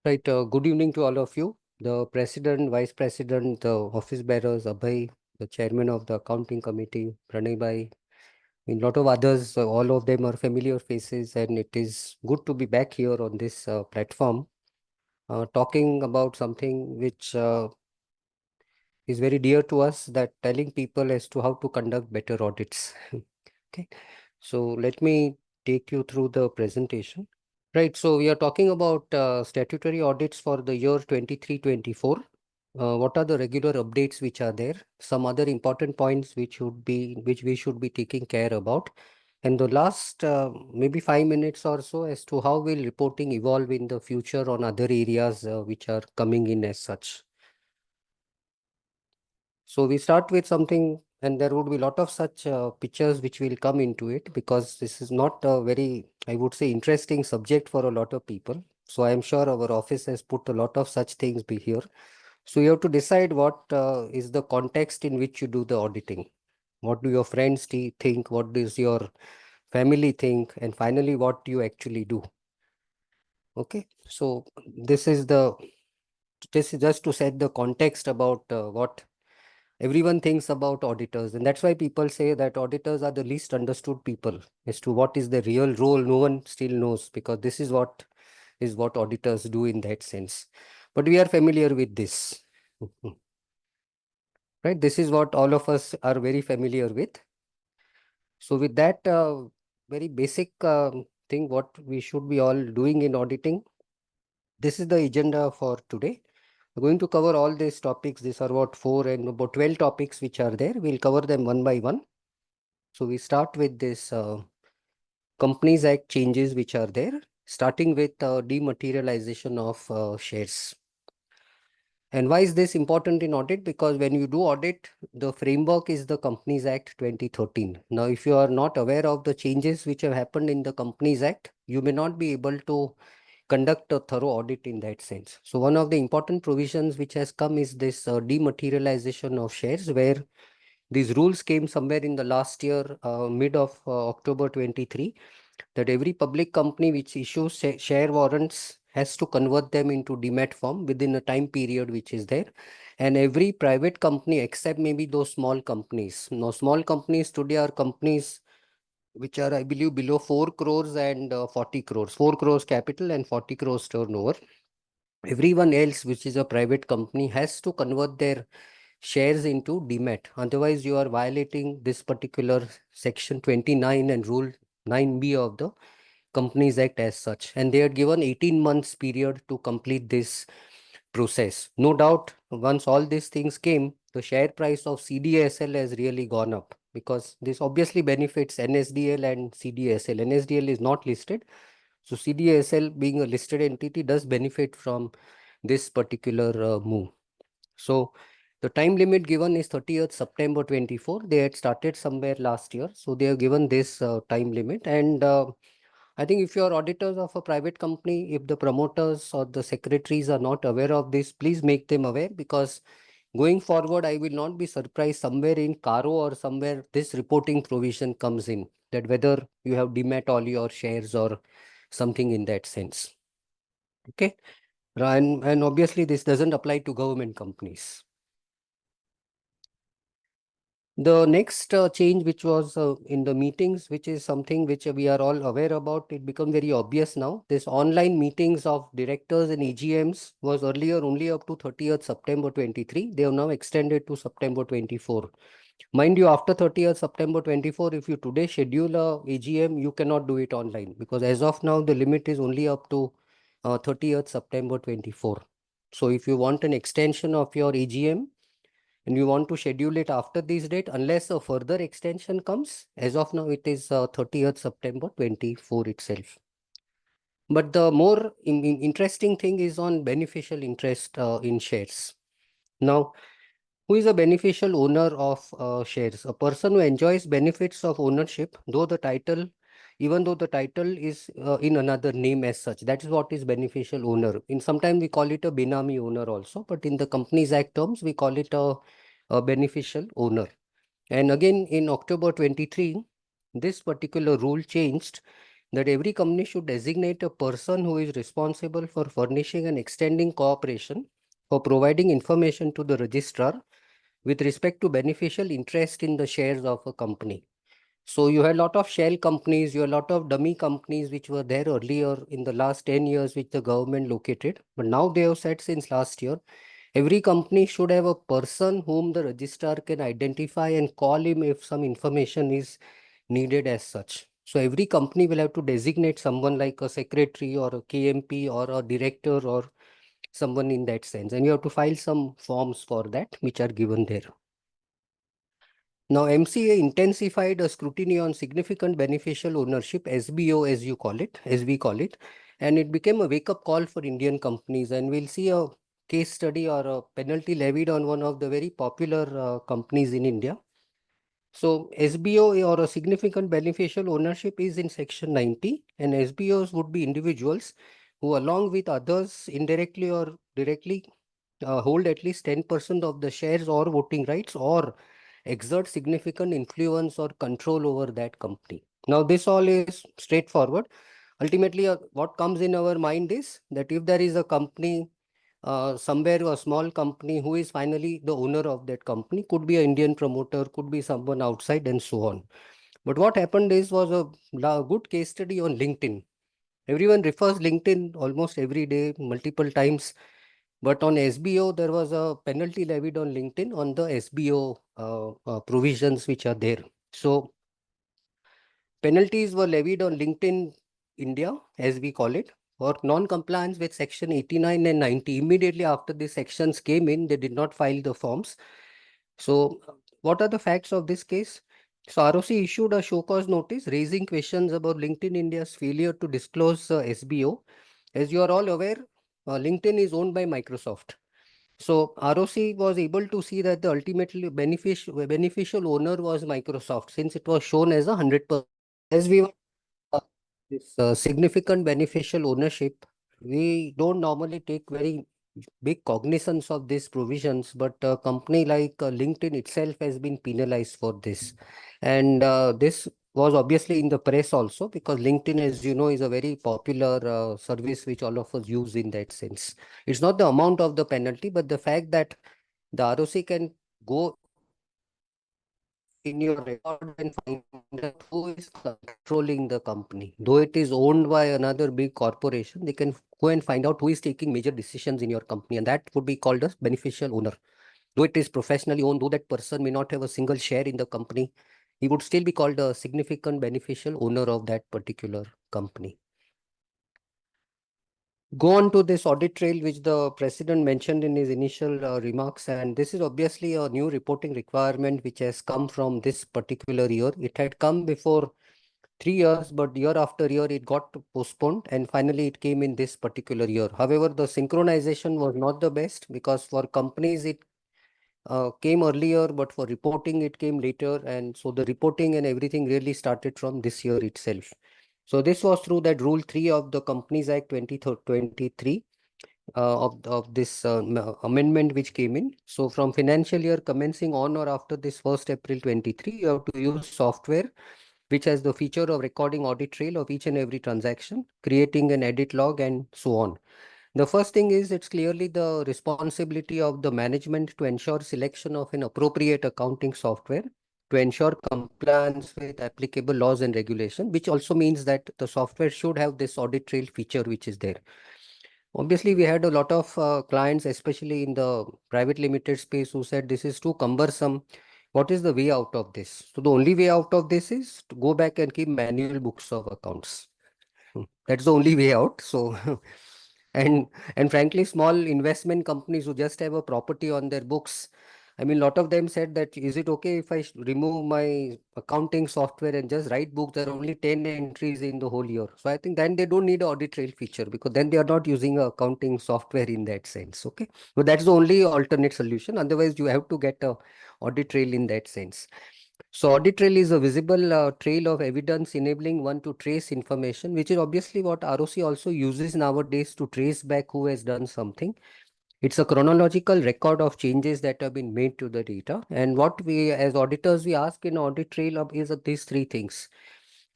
Right. Good evening to all of you. The President, Vice President, the office bearers, Abhay, the Chairman of the Accounting Committee, Pranay Bhai, and lot of others. All of them are familiar faces, and it is good to be back here on this platform, talking about something which is very dear to us. That telling people as to how to conduct better audits. Okay. So let me take you through the presentation. Right. So we are talking about statutory audits for the year 23-24. What are the regular updates which are there? Some other important points which we should be taking care about. And the last maybe 5 minutes or so as to how will reporting evolve in the future on other areas which are coming in as such. So we start with something, and there would be a lot of such pictures which will come into it, because this is not a very, I would say, interesting subject for a lot of people. So I am sure our office has put a lot of such things be here. So you have to decide what is the context in which you do the auditing. What do your friends think? What does your family think? And finally, what do you actually do? Okay. So this is just to set the context about what everyone thinks about auditors, and that's why people say that auditors are the least understood people as to what is the real role. No one still knows, because this is what auditors do in that sense. But we are familiar with this. Right? This is what all of us are very familiar with. So with that very basic thing, what we should be all doing in auditing, this is the agenda for today. We're going to cover all these topics. These are about 12 topics which are there. We'll cover them one by one. So we start with this Companies Act changes which are there, starting with dematerialization of shares. And why is this important in audit? Because when you do audit, the framework is the Companies Act 2013. Now, if you are not aware of the changes which have happened in the Companies Act, you may not be able to conduct a thorough audit in that sense. So one of the important provisions which has come is this dematerialization of shares, where these rules came somewhere in the last year, mid of October 23, that every public company which issues share warrants has to convert them into demat form within a time period which is there. And every private company, except maybe those small companies. Now, small companies today are companies which are, I believe, below 4 crores and 40 crores, 4 crores capital and 40 crores turnover. Everyone else, which is a private company, has to convert their shares into demat. Otherwise, you are violating this particular section 29 and rule 9B of the Companies Act as such. And they had given 18 months period to complete this process. No doubt, once all these things came, the share price of CDSL has really gone up, because this obviously benefits NSDL and CDSL. NSDL is not listed. So CDSL, being a listed entity, does benefit from this particular move. So the time limit given is 30th September 24. They had started somewhere last year. So they have given this time limit. And I think if you are auditors of a private company, if the promoters or the secretaries are not aware of this, please make them aware, because going forward, I will not be surprised somewhere in Caro or somewhere this reporting provision comes in, that whether you have demat all your shares or something in that sense. Okay. And obviously this doesn't apply to government companies. The next change, which was in the meetings, which is something which we are all aware about, it become very obvious now. This online meetings of directors and AGMs was earlier only up to 30th September 23. They have now extended to September 24. Mind you, after 30th September 24, if you today schedule a AGM, you cannot do it online, because as of now, the limit is only up to 30th September 24. So if you want an extension of your AGM, and you want to schedule it after this date, unless a further extension comes, as of now, it is 30th September 24 itself. But the more interesting thing is on beneficial interest in shares. Now, who is a beneficial owner of shares? A person who enjoys benefits of ownership, even though the title is in another name as such. That is what is beneficial owner. In sometime we call it a Benami owner also, but in the Companies Act terms, we call it a beneficial owner. And again, in October 23, this particular rule changed, that every company should designate a person who is responsible for furnishing and extending cooperation for providing information to the registrar with respect to beneficial interest in the shares of a company. So you had a lot of shell companies, you had a lot of dummy companies which were there earlier in the last 10 years, which the government located. But now they have said since last year, every company should have a person whom the registrar can identify and call him if some information is needed as such. So every company will have to designate someone like a secretary or a KMP or a director or someone in that sense. And you have to file some forms for that, which are given there. Now, MCA intensified a scrutiny on significant beneficial ownership, SBO as you call it, as we call it, and it became a wake-up call for Indian companies. And we'll see a case study or a penalty levied on one of the very popular companies in India. So SBO or a significant beneficial ownership is in section 90, and SBOs would be individuals who along with others indirectly or directly hold at least 10% of the shares or voting rights or exert significant influence or control over that company. Now this all is straightforward. Ultimately, what comes in our mind is that if there is a company somewhere, a small company who is finally the owner of that company, could be an Indian promoter, could be someone outside and so on. But what happened is was a good case study on LinkedIn. Everyone refers LinkedIn almost every day, multiple times. But on SBO, there was a penalty levied on LinkedIn on the SBO provisions which are there. So penalties were levied on LinkedIn India, as we call it, for non-compliance with Section 89 and 90. Immediately after the sections came in, they did not file the forms. So, what are the facts of this case? So, ROC issued a show cause notice raising questions about LinkedIn India's failure to disclose SBO. As you are all aware, LinkedIn is owned by Microsoft. So ROC was able to see that the ultimately beneficial owner was Microsoft, since it was shown as 100%. As we were this significant beneficial ownership, we don't normally take very big cognizance of these provisions, but a company like LinkedIn itself has been penalized for this. And this was obviously in the press also, because LinkedIn, as you know, is a very popular service which all of us use in that sense. It's not the amount of the penalty, but the fact that the ROC can go in your record and find out who is controlling the company. Though it is owned by another big corporation, they can go and find out who is taking major decisions in your company, and that would be called as beneficial owner. Though it is professionally owned, though that person may not have a single share in the company, he would still be called a significant beneficial owner of that particular company. Go on to this audit trail, which the president mentioned in his initial remarks. And this is obviously a new reporting requirement which has come from this particular year. It had come before 3 years, but year after year it got postponed, and finally it came in this particular year. However, the synchronization was not the best, because for companies it came earlier, but for reporting it came later. And so the reporting and everything really started from this year itself. So this was through that Rule 3 of the Companies Act 2023 of this amendment which came in. So from financial year commencing on or after this 1st April 23, you have to use software which has the feature of recording audit trail of each and every transaction, creating an edit log and so on. The first thing is it's clearly the responsibility of the management to ensure selection of an appropriate accounting software to ensure compliance with applicable laws and regulation, which also means that the software should have this audit trail feature which is there. Obviously, we had a lot of clients, especially in the private limited space, who said this is too cumbersome. What is the way out of this? So the only way out of this is to go back and keep manual books of accounts. That's the only way out. So, and frankly, small investment companies who just have a property on their books, I mean, a lot of them said that, is it okay if I remove my accounting software and just write books? There are only 10 entries in the whole year. So I think then they don't need an audit trail feature, because then they are not using a accounting software in that sense. Okay. So that's the only alternate solution. Otherwise, you have to get a audit trail in that sense. So audit trail is a visible trail of evidence enabling one to trace information, which is obviously what ROC also uses nowadays to trace back who has done something. It's a chronological record of changes that have been made to the data. And what we as auditors, we ask in audit trail of is these three things.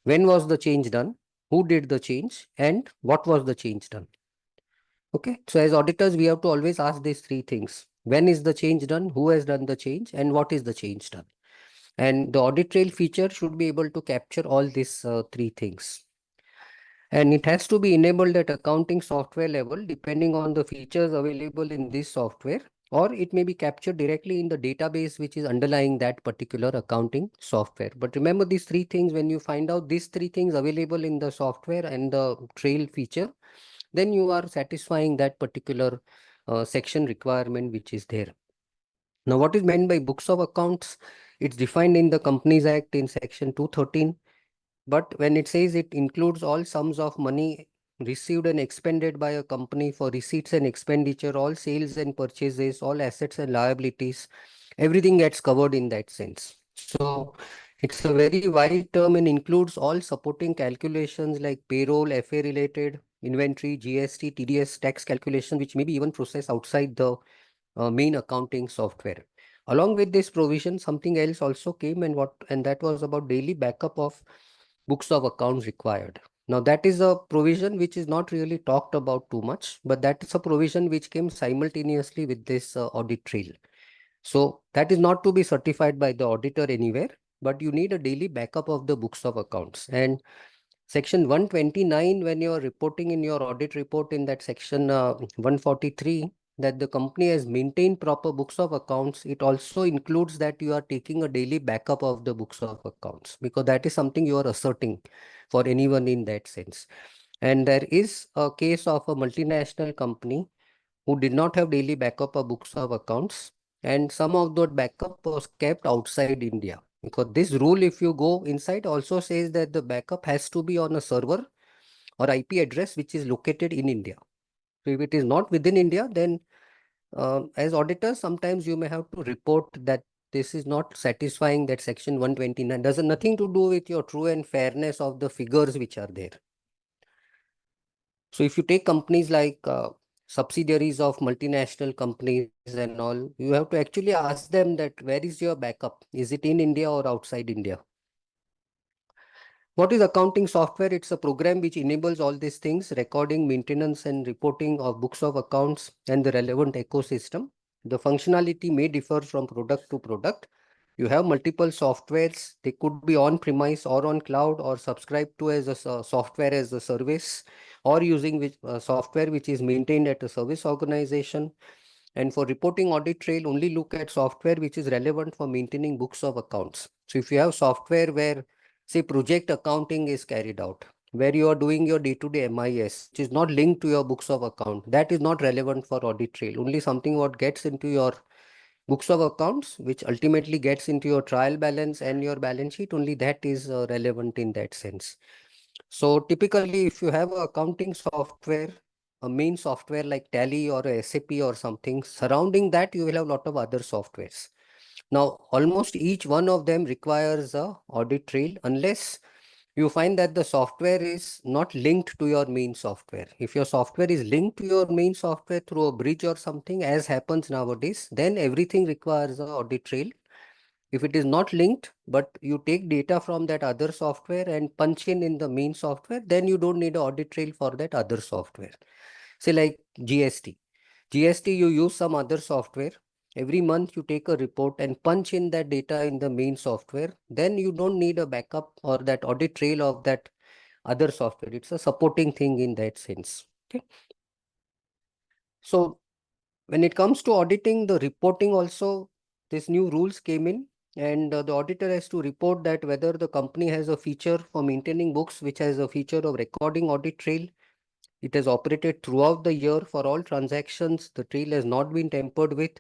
When was the change done? who did the change, and what was the change done. Okay, so as auditors, we have to always ask these three things. When is the change done? Who has done the change? And what is the change done? And the audit trail feature should be able to capture all these three things. And it has to be enabled at accounting software level, depending on the features available in this software, or it may be captured directly in the database which is underlying that particular accounting software. But remember these three things, when you find out these three things available in the software and the trail feature, then you are satisfying that particular section requirement which is there. Now, what is meant by books of accounts? It's defined in the Companies Act in section 213. But when it says it includes all sums of money received and expended by a company for receipts and expenditure, all sales and purchases, all assets and liabilities, everything gets covered in that sense. So it's a very wide term and includes all supporting calculations like payroll, FA related, inventory, GST, TDS, tax calculation, which may be even processed outside the main accounting software. Along with this provision, something else also came, and that was about daily backup of books of accounts required. Now that is a provision which is not really talked about too much, but that is a provision which came simultaneously with this audit trail. So that is not to be certified by the auditor anywhere, but you need a daily backup of the books of accounts. And section 129, when you are reporting in your audit report in that section 143, that the company has maintained proper books of accounts, it also includes that you are taking a daily backup of the books of accounts, because that is something you are asserting for anyone in that sense. And there is a case of a multinational company who did not have daily backup of books of accounts, and some of that backup was kept outside India. Because this rule, if you go inside, also says that the backup has to be on a server or IP address which is located in India. So if it is not within India, then as auditors, sometimes you may have to report that this is not satisfying that section 129. Does nothing to do with your true and fairness of the figures which are there. So if you take companies like subsidiaries of multinational companies and all, you have to actually ask them that where is your backup? Is it in India or outside India? What is accounting software? It's a program which enables all these things: recording, maintenance, and reporting of books of accounts and the relevant ecosystem. The functionality may differ from product to product. You have multiple softwares. They could be on premise or on cloud, or subscribed to as a software as a service, or using software which is maintained at a service organization. And for reporting audit trail, only look at software which is relevant for maintaining books of accounts. So if you have software where, say, project accounting is carried out, where you are doing your day-to-day MIS, which is not linked to your books of account, that is not relevant for audit trail. Only something what gets into your books of accounts, which ultimately gets into your trial balance and your balance sheet, only that is relevant in that sense. So typically, if you have a accounting software, a main software like Tally or a SAP or something, surrounding that you will have a lot of other softwares. Now, almost each one of them requires a audit trail, unless you find that the software is not linked to your main software. If your software is linked to your main software through a bridge or something, as happens nowadays, then everything requires a audit trail. If it is not linked, but you take data from that other software and punch in the main software, then you don't need an audit trail for that other software. Say like GST. GST, you use some other software. Every month you take a report and punch in that data in the main software. Then you don't need a backup or that audit trail of that other software. It's a supporting thing in that sense. Okay. So when it comes to auditing, the reporting also, these new rules came in, and the auditor has to report that whether the company has a feature for maintaining books, which has a feature of recording audit trail. It has operated throughout the year for all transactions. The trail has not been tampered with,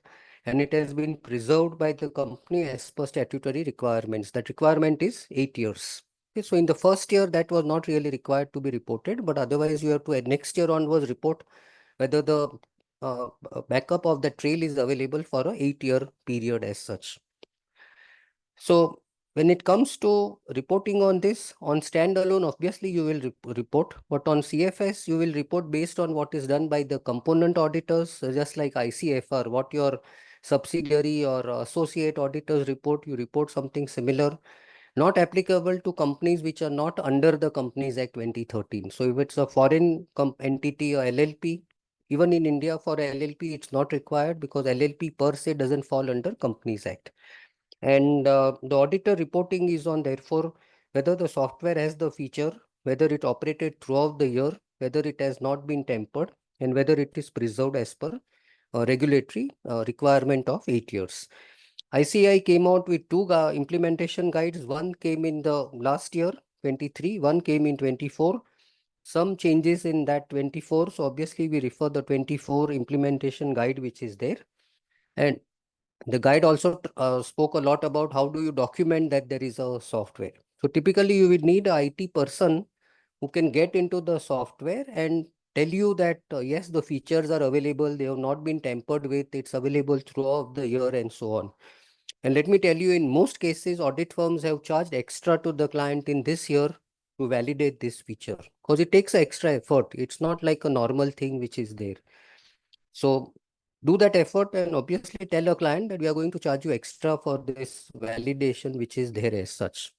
and it has been preserved by the company as per statutory requirements. That requirement is 8 years. Okay, so in the first year, that was not really required to be reported, but otherwise you have to next year onwards report whether the backup of the trail is available for a 8-year period as such. So when it comes to reporting on this, on standalone, obviously you will report, but on CFS, you will report based on what is done by the component auditors, just like ICFR, what your subsidiary or associate auditors report, you report something similar. not applicable to companies which are not under the Companies Act 2013. So if it's a foreign entity or LLP, even in India for LLP, it's not required because LLP per se doesn't fall under Companies Act. And the auditor reporting is on, therefore, whether the software has the feature, whether it operated throughout the year, whether it has not been tampered, and whether it is preserved as per regulatory requirement of 8 years. ICI came out with two implementation guides. One came in the last year, 23, one came in 24. Some changes in that 24. So obviously we refer the 24 implementation guide which is there. And the guide also spoke a lot about how do you document that there is a software. So typically you will need an IT person who can get into the software and tell you that yes, the features are available, they have not been tampered with, it's available throughout the year and so on. And let me tell you, in most cases, audit firms have charged extra to the client in this year to validate this feature because it takes extra effort. It's not like a normal thing which is there. So do that effort and obviously tell a client that we are going to charge you extra for this validation which is there as such.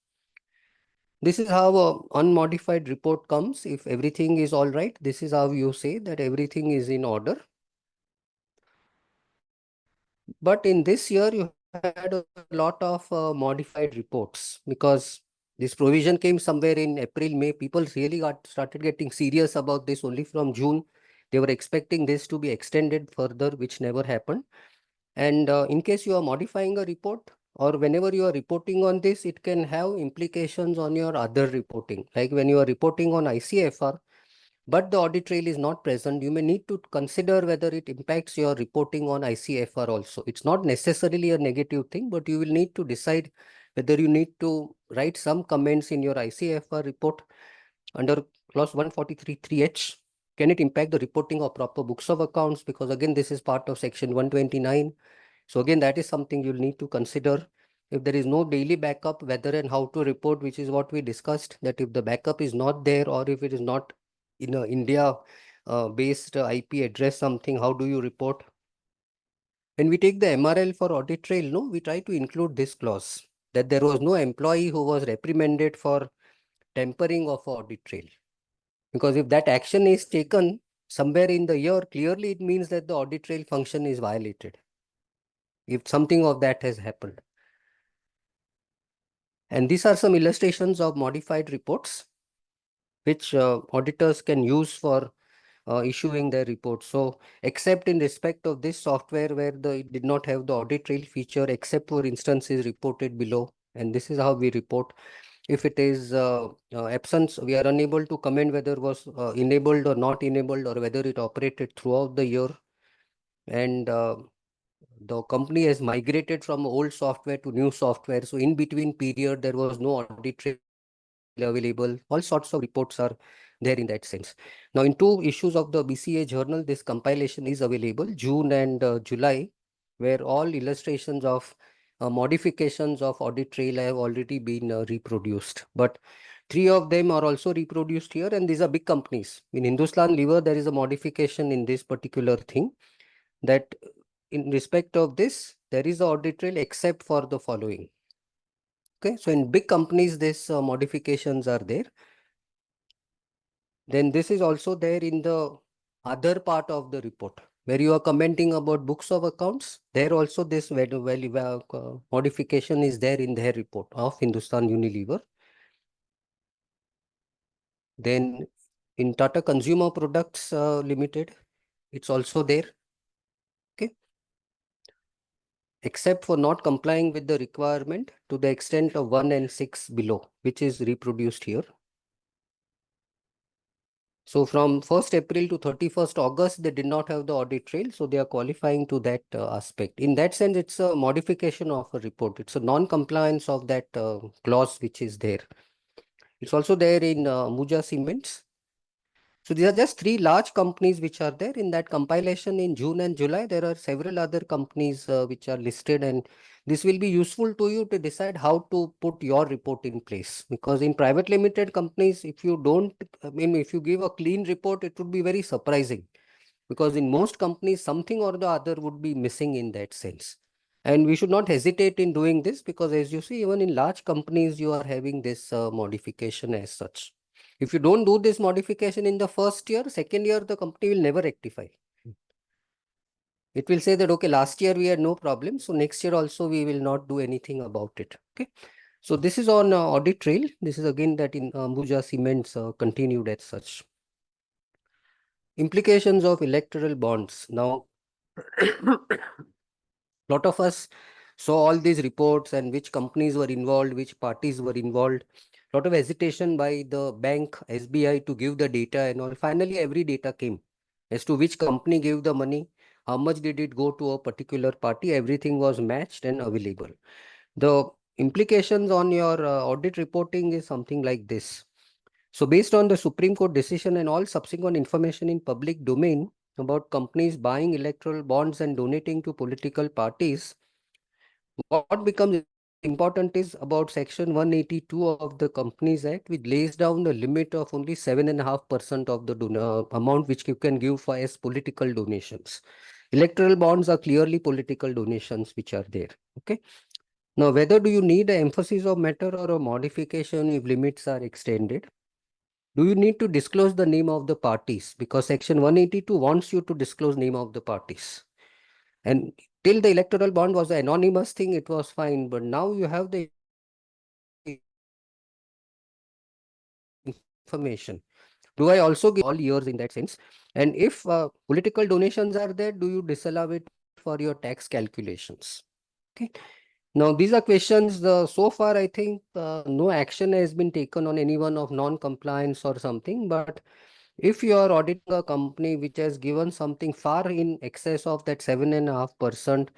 This is how a unmodified report comes. If everything is all right, this is how you say that everything is in order. But in this year, you had a lot of modified reports because this provision came somewhere in April, May. People really started getting serious about this only from June. They were expecting this to be extended further, which never happened. And in case you are modifying a report or whenever you are reporting on this, it can have implications on your other reporting. Like when you are reporting on ICFR, but the audit trail is not present, you may need to consider whether it impacts your reporting on ICFR also. It's not necessarily a negative thing, but you will need to decide whether you need to write some comments in your ICFR report under clause 143(3)(h). Can it impact the reporting of proper books of accounts? Because again, this is part of section 129. So again, that is something you'll need to consider. If there is no daily backup, whether and how to report, which is what we discussed, that if the backup is not there or if it is not in a India based IP address something, how do you report? When we take the MRL for audit trail, no, we try to include this clause that there was no employee who was reprimanded for tampering of audit trail. Because if that action is taken somewhere in the year, clearly it means that the audit trail function is violated. If something of that has happened. And these are some illustrations of modified reports, which auditors can use for issuing their reports. So except in respect of this software where it did not have the audit trail feature, except for instances reported below, and this is how we report. If it is absence, we are unable to comment whether it was enabled or not enabled or whether it operated throughout the year. And the company has migrated from old software to new software. So in between period, there was no audit trail available. All sorts of reports are there in that sense. Now, in two issues of the BCA journal, this compilation is available, June and July, where all illustrations of modifications of audit trail have already been reproduced. But three of them are also reproduced here, and these are big companies. In Hindustan Lever, there is a modification in this particular thing that in respect of this, there is the audit trail except for the following. Okay, so in big companies, these modifications are there. Then this is also there in the other part of the report where you are commenting about books of accounts. There also this modification is there in their report of Hindustan Unilever. Then in Tata Consumer Products Limited, it's also there. Okay. Except for not complying with the requirement to the extent of 1 and 6 below, which is reproduced here. So from 1st April to 31st August, they did not have the audit trail. So they are qualifying to that aspect. In that sense, it's a modification of a report. It's a non-compliance of that clause which is there. It's also there in Muja Cements. So these are just three large companies which are there in that compilation in June and July. There are several other companies which are listed, and this will be useful to you to decide how to put your report in place. Because in private limited companies, if you don't, if you give a clean report, it would be very surprising. Because in most companies, something or the other would be missing in that sense. And we should not hesitate in doing this because, as you see, even in large companies, you are having this modification as such. If you don't do this modification in the first year, second year, the company will never rectify. It will say that, okay, last year we had no problem, so next year also we will not do anything about it. Okay. So this is on audit trail. This is again that in Ambuja Cements continued as such. Implications of electoral bonds. Now, lot of us saw all these reports and which companies were involved, which parties were involved. Lot of hesitation by the bank, SBI, to give the data and all. Finally, every data came as to which company gave the money, how much did it go to a particular party. Everything was matched and available. The implications on your audit reporting is something like this. So based on the Supreme Court decision and all subsequent information in public domain about companies buying electoral bonds and donating to political parties, what becomes important is about Section 182 of the Companies Act, which lays down the limit of only 7.5% of the amount which you can give for as political donations. Electoral bonds are clearly political donations which are there. Okay. Now, whether do you need an emphasis of matter or a modification if limits are extended? Do you need to disclose the name of the parties? Because Section 182 wants you to disclose name of the parties. And till the electoral bond was an anonymous thing, it was fine. But now you have the information. Do I also give all years in that sense? And if political donations are there, do you disallow it for your tax calculations? Okay. Now, these are questions, so far, I think no action has been taken on anyone of non-compliance or something. But if you are auditing a company which has given something far in excess of that 7.5%,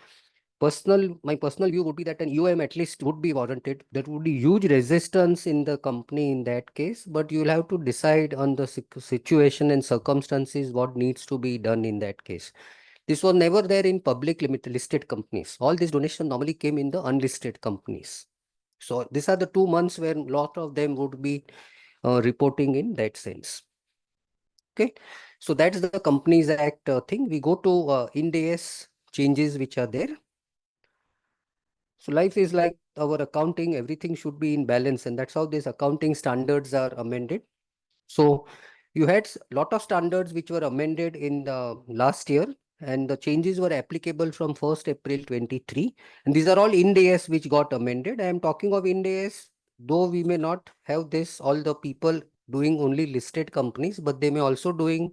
my personal view would be that an UM at least would be warranted. There would be huge resistance in the company in that case, but you'll have to decide on the situation and circumstances what needs to be done in that case. This was never there in public limited listed companies. All these donations normally came in the unlisted companies. So these are the 2 months where a lot of them would be reporting in that sense. Okay. So that's the Companies Act thing. We go to Ind AS changes which are there. So life is like our accounting, everything should be in balance, and that's how these accounting standards are amended. So you had a lot of standards which were amended in the last year, and the changes were applicable from 1st April 23. And these are all Ind AS which got amended. I am talking of Ind AS, though we may not have this, all the people doing only listed companies, but they may also doing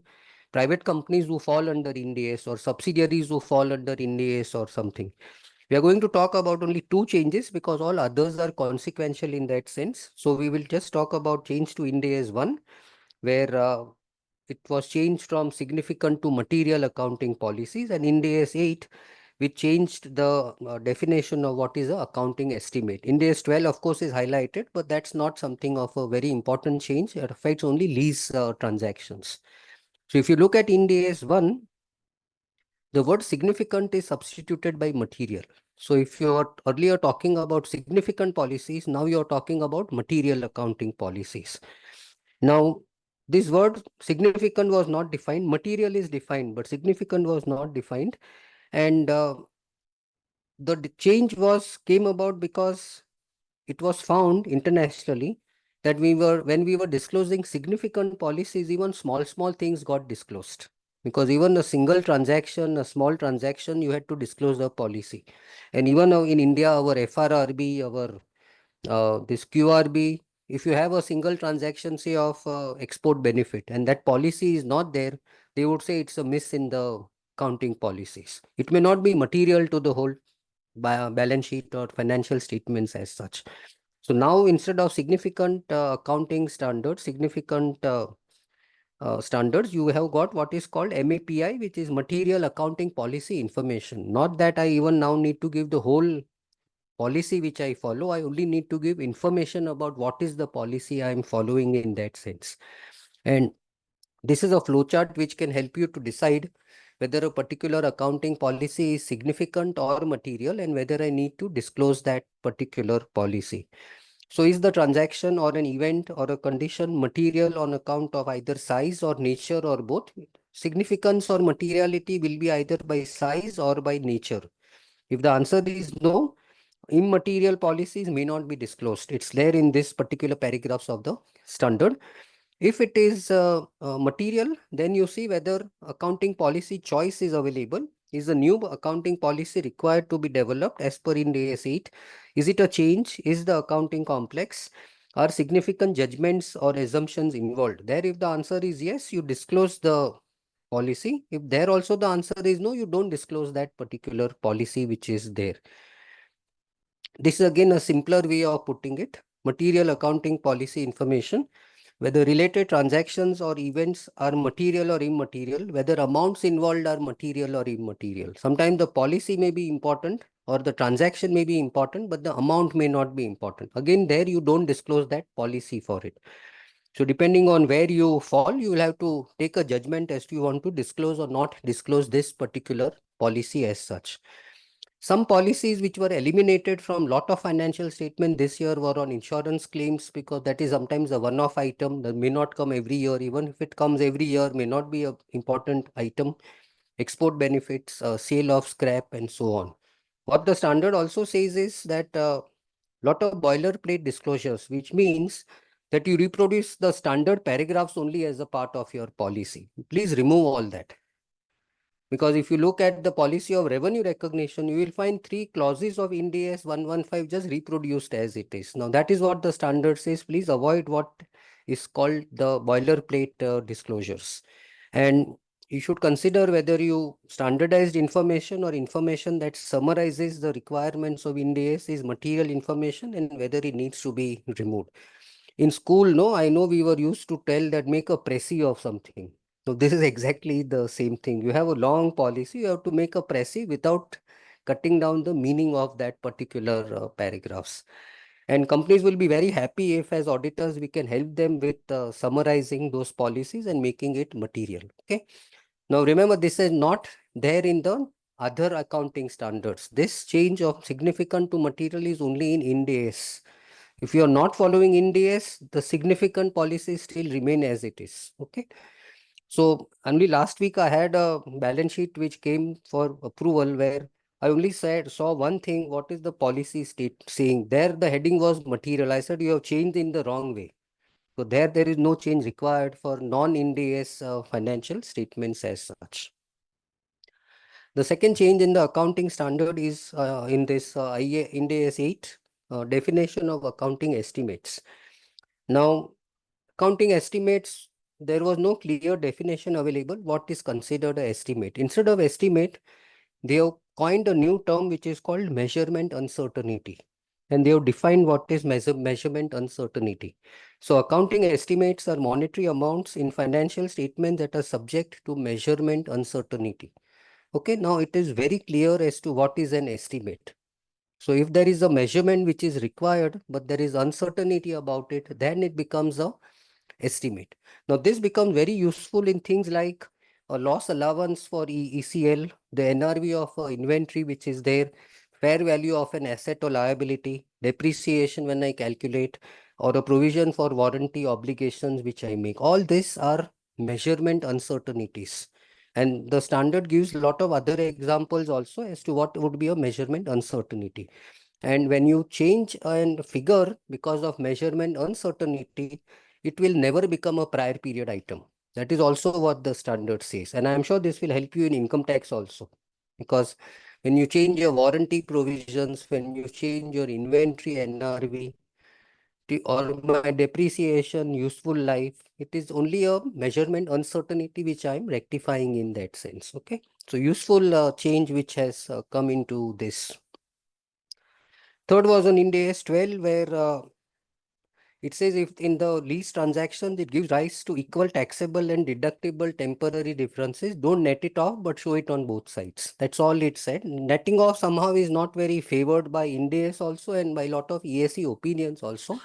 private companies who fall under Ind AS or subsidiaries who fall under Ind AS or something. We are going to talk about only 2 changes because all others are consequential in that sense. So we will just talk about change to Ind AS 1, where it was changed from significant to material accounting policies, and Ind AS 8, we changed the definition of what is a accounting estimate. Ind AS 12, of course, is highlighted, but that's not something of a very important change. It affects only lease transactions. So if you look at Ind AS 1, the word significant is substituted by material. So if you are earlier talking about significant policies, now you are talking about material accounting policies. Now, this word significant was not defined, material is defined, but significant was not defined. And the change came about because it was found internationally that when we were disclosing significant policies, even small things got disclosed. Because even a single transaction, a small transaction, you had to disclose a policy. And even in India, our FRRB, our this QRB, if you have a single transaction, say of export benefit, and that policy is not there, they would say it's a miss in the accounting policies. It may not be material to the whole balance sheet or financial statements as such. So now instead of significant accounting standards, standards, you have got what is called MAPI, which is Material Accounting Policy Information. Not that I even now need to give the whole policy which I follow. I only need to give information about what is the policy I am following in that sense. And this is a flowchart which can help you to decide whether a particular accounting policy is significant or material and whether I need to disclose that particular policy. So is the transaction or an event or a condition material on account of either size or nature or both? Significance or materiality will be either by size or by nature. If the answer is no, immaterial policies may not be disclosed. It's there in this particular paragraphs of the standard. If it is material, then you see whether accounting policy choice is available. Is a new accounting policy required to be developed as per Ind AS 8? Is it a change? Is the accounting complex? Are significant judgments or assumptions involved? There, if the answer is yes, you disclose the policy. If there also the answer is no, you don't disclose that particular policy which is there. This is again a simpler way of putting it. Material accounting policy information, whether related transactions or events are material or immaterial, whether amounts involved are material or immaterial. Sometimes the policy may be important or the transaction may be important, but the amount may not be important. Again, there you don't disclose that policy for it. So depending on where you fall, you will have to take a judgment as to you want to disclose or not disclose this particular policy as such. Some policies which were eliminated from lot of financial statement this year were on insurance claims, because that is sometimes a one-off item that may not come every year. Even if it comes every year, may not be an important item. Export benefits, sale of scrap, and so on. What the standard also says is that lot of boilerplate disclosures, which means that you reproduce the standard paragraphs only as a part of your policy. Please remove all that. Because if you look at the policy of revenue recognition, you will find 3 clauses of Ind AS 115 just reproduced as it is. Now, that is what the standard says. Please avoid what is called the boilerplate disclosures. And you should consider whether you standardized information or information that summarizes the requirements of Ind AS is material information and whether it needs to be removed. In school, no, I know we were used to tell that make a précis of something. So this is exactly the same thing. You have a long policy, you have to make a précis without cutting down the meaning of that particular paragraphs. And companies will be very happy if as auditors we can help them with summarizing those policies and making it material. Okay. Now remember, this is not there in the other accounting standards. This change of significant to material is only in Ind AS. If you are not following Ind AS, the significant policies still remain as it is. Okay. So only last week I had a balance sheet which came for approval where I only saw one thing. What is the policy state saying? There the heading was material. I said you have changed in the wrong way. So there is no change required for non-Ind AS financial statements as such. The second change in the accounting standard is in this Ind AS 8 definition of accounting estimates. Now, accounting estimates, there was no clear definition available what is considered an estimate. Instead of estimate, they have coined a new term which is called measurement uncertainty. And they have defined what is measurement uncertainty. So accounting estimates are monetary amounts in financial statements that are subject to measurement uncertainty. Okay, now it is very clear as to what is an estimate. So if there is a measurement which is required, but there is uncertainty about it, then it becomes a estimate. Now this becomes very useful in things like a loss allowance for ECL, the NRV of inventory which is there, fair value of an asset or liability, depreciation when I calculate, or a provision for warranty obligations which I make. All these are measurement uncertainties. And the standard gives a lot of other examples also as to what would be a measurement uncertainty. And when you change a figure because of measurement uncertainty, it will never become a prior period item. That is also what the standard says. And I'm sure this will help you in income tax also. Because when you change your warranty provisions, when you change your inventory NRV, or my depreciation, useful life, it is only a measurement uncertainty which I'm rectifying in that sense. Okay. So useful change which has come into this. Third was on Ind AS 12 where it says if in the lease transactions, it gives rise to equal taxable and deductible temporary differences. Don't net it off, but show it on both sides. That's all it said. Netting off somehow is not very favored by Ind AS also and by a lot of ESE opinions also,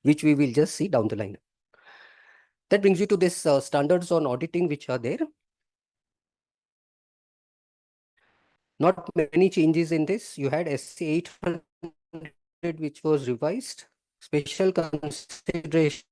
which we will just see down the line. That brings you to this standards on auditing which are there. Not many changes in this. You had SC 800 which was revised. Special considerations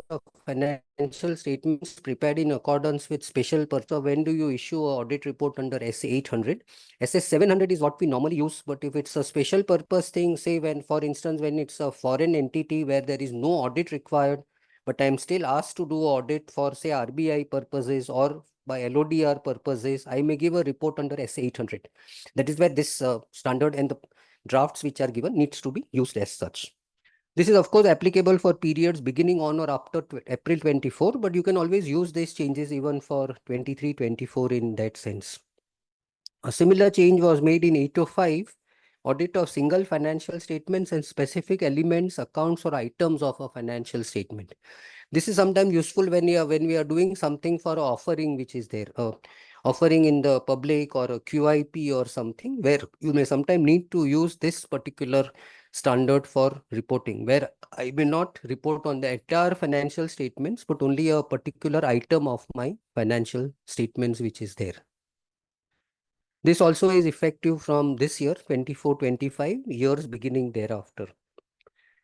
of financial statements prepared in accordance with special purpose. When do you issue a audit report under SA 800? SA 700 is what we normally use, but if it's a special purpose thing, say when, for instance, when it's a foreign entity where there is no audit required, but I'm still asked to do audit for, say, RBI purposes or by LODR purposes, I may give a report under SA 800. That is where this standard and the drafts which are given needs to be used as such. This is of course applicable for periods beginning on or after April 24, but you can always use these changes even for 23, 24 in that sense. A similar change was made in 805, audit of single financial statements and specific elements, accounts or items of a financial statement. This is sometimes useful when we are doing something for a offering which is there, offering in the public or a QIP or something, where you may sometimes need to use this particular standard for reporting, where I may not report on the entire financial statements, but only a particular item of my financial statements which is there. This also is effective from this year, 24-25, years beginning thereafter.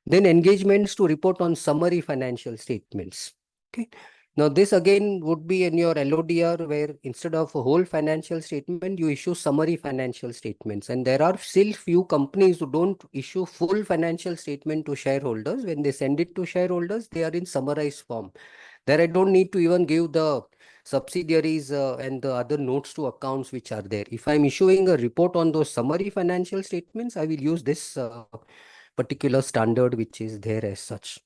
Then engagements to report on summary financial statements. Okay. Now this again would be in your LODR, where instead of a whole financial statement, you issue summary financial statements. And there are still few companies who don't issue full financial statement to shareholders. When they send it to shareholders, they are in summarized form. There I don't need to even give the subsidiaries and the other notes to accounts which are there. If I'm issuing a report on those summary financial statements, I will use this particular standard which is there as such.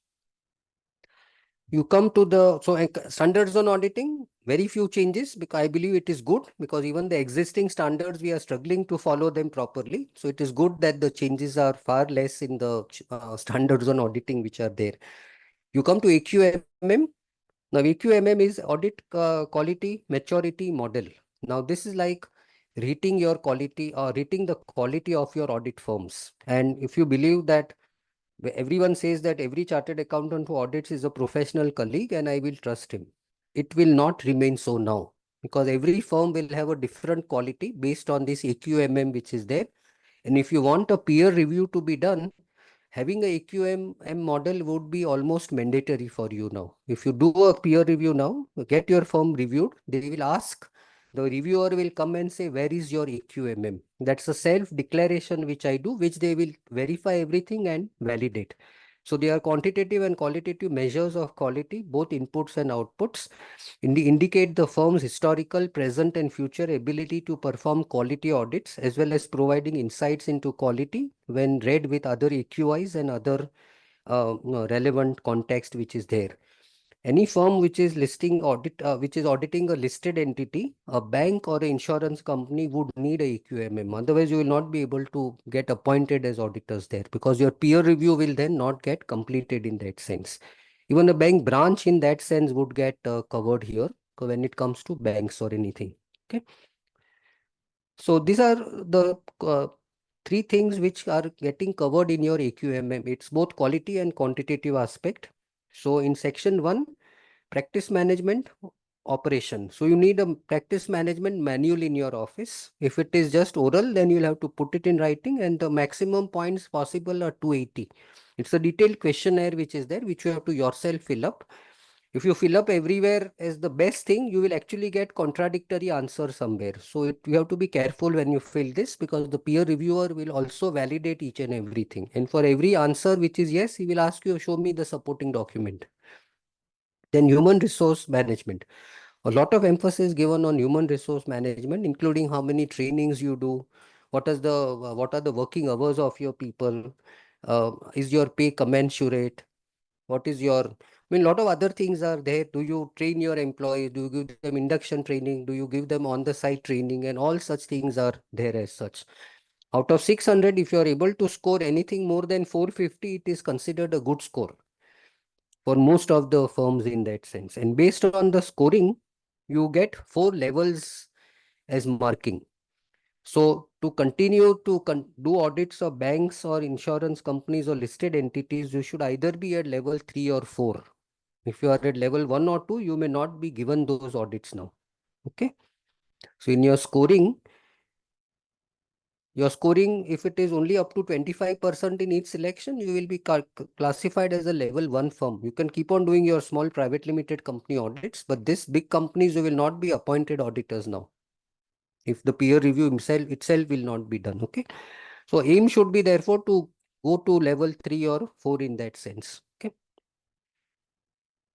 You come to the standards on auditing, very few changes, because I believe it is good, because even the existing standards we are struggling to follow them properly. So it is good that the changes are far less in the standards on auditing which are there. You come to AQMM. Now AQMM is audit quality maturity model. Now this is like rating your quality or rating the quality of your audit firms. And if you believe that everyone says that every chartered accountant who audits is a professional colleague and I will trust him, it will not remain so now, because every firm will have a different quality based on this AQMM which is there. And if you want a peer review to be done, having a AQMM model would be almost mandatory for you now. If you do a peer review now, get your firm reviewed, they will ask, the reviewer will come and say, where is your AQMM? That's a self-declaration which I do, which they will verify everything and validate. So they are quantitative and qualitative measures of quality, both inputs and outputs, indicate the firm's historical, present and future ability to perform quality audits, as well as providing insights into quality when read with other AQIs and other relevant context which is there. Any firm which is which is auditing a listed entity, a bank or an insurance company would need a AQMM. Otherwise, you will not be able to get appointed as auditors there, because your peer review will then not get completed in that sense. Even a bank branch in that sense would get covered here when it comes to banks or anything. Okay. So these are the three things which are getting covered in your AQMM. It's both quality and quantitative aspect. So in section 1, practice management operation. So you need a practice management manual in your office. If it is just oral, then you'll have to put it in writing, and the maximum points possible are 280. It's a detailed questionnaire which is there, which you have to yourself fill up. If you fill up everywhere as the best thing, you will actually get contradictory answer somewhere. So you have to be careful when you fill this, because the peer reviewer will also validate each and everything. And for every answer which is yes, he will ask you, show me the supporting document. Then human resource management. A lot of emphasis given on human resource management, including how many trainings you do, what are the working hours of your people, is your pay commensurate, what is your, I mean, a lot of other things are there. Do you train your employees? Do you give them induction training? Do you give them on-the-site training? And all such things are there as such. Out of 600, if you are able to score anything more than 450, it is considered a good score for most of the firms in that sense. And based on the scoring, you get 4 levels as marking. So to continue to do audits of banks or insurance companies or listed entities, you should either be at level 3 or 4. If you are at level 1 or 2, you may not be given those audits now. Okay. So in your scoring, Your scoring, if it is only up to 25% in each selection, you will be classified as a level 1 firm. You can keep on doing your small private limited company audits, but this big companies, you will not be appointed auditors now. If the peer review itself will not be done. Okay. So aim should be therefore to go to level 3 or 4 in that sense. Okay.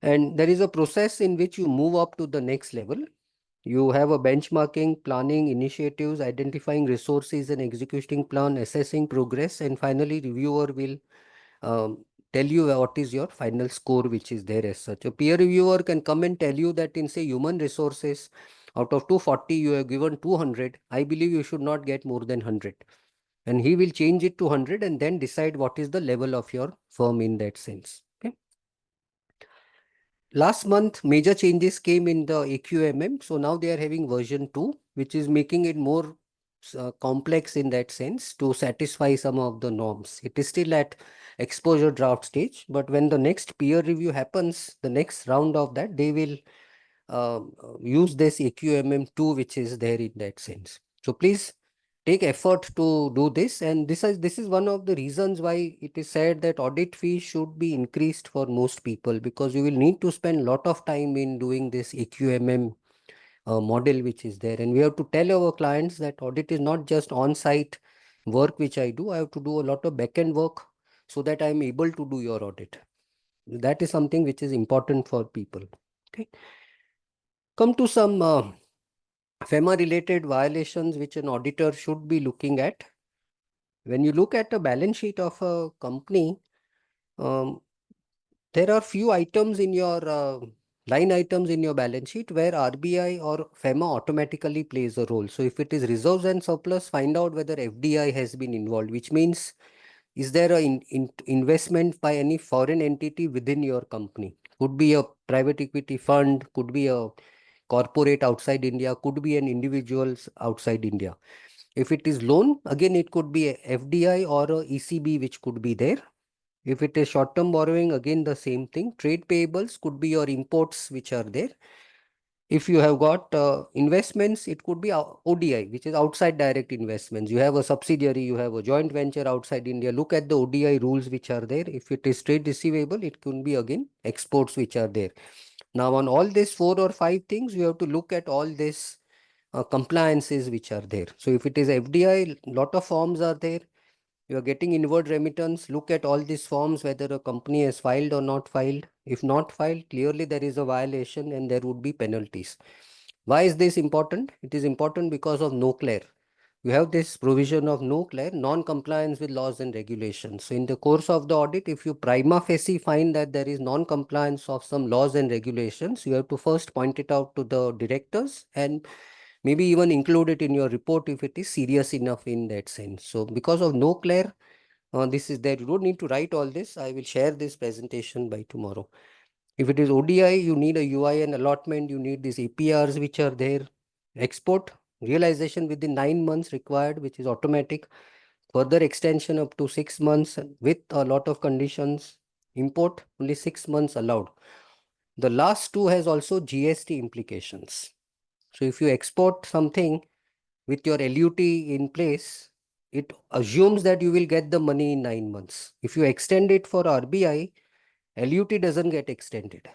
And there is a process in which you move up to the next level. You have a benchmarking, planning, initiatives, identifying resources and executing plan, assessing progress, and finally reviewer will tell you what is your final score, which is there as such. A peer reviewer can come and tell you that in say human resources, out of 240, you have given 200. I believe you should not get more than 100. And he will change it to 100 and then decide what is the level of your firm in that sense. Okay. Last month, major changes came in the AQMM. So now they are having version 2, which is making it more complex in that sense to satisfy some of the norms. It is still at exposure draft stage, but when the next peer review happens, the next round of that, they will use this AQMM2, which is there in that sense. So please take effort to do this, and this is one of the reasons why it is said that audit fees should be increased for most people, because you will need to spend a lot of time in doing this AQMM model which is there, and we have to tell our clients that audit is not just on-site work which I do. I have to do a lot of back-end work so that I am able to do your audit. That is something which is important for people. Okay. Come to some FEMA related violations which an auditor should be looking at. When you look at a balance sheet of a company, um, there are few items in your line items in your balance sheet where RBI or FEMA automatically plays a role. So if it is reserves and surplus, find out whether FDI has been involved, which means is there a investment by any foreign entity within your company? Could be a private equity fund, could be a corporate outside India, could be an individuals outside India. If it is loan, again, it could be a FDI or a ECB, which could be there. If it is short-term borrowing, again, the same thing. Trade payables could be your imports, which are there. If you have got investments, it could be ODI, which is outside direct investments. You have a subsidiary, you have a joint venture outside India. Look at the ODI rules which are there. If it is trade receivable, it could be again exports which are there. Now, on all these 4 or 5 things, you have to look at all this compliances which are there. So if it is FDI, lot of forms are there. You are getting inward remittance. Look at all these forms, whether a company has filed or not filed. If not filed, clearly there is a violation and there would be penalties. Why is this important? It is important because of NOCLAIR. You have this provision of NOCLAIR, non-compliance with laws and regulations. So in the course of the audit, if you prima facie find that there is non-compliance of some laws and regulations, you have to first point it out to the directors and maybe even include it in your report if it is serious enough in that sense. So because of NOCLAIR, this is there. You don't need to write all this. I will share this presentation by tomorrow. If it is ODI, you need a UIN allotment. You need these APRs which are there. Export realization within 9 months required, which is automatic. Further extension up to 6 months with a lot of conditions. Import only 6 months allowed. The last two has also GST implications. So if you export something with your LUT in place, it assumes that you will get the money in 9 months. If you extend it for RBI, LUT doesn't get extended.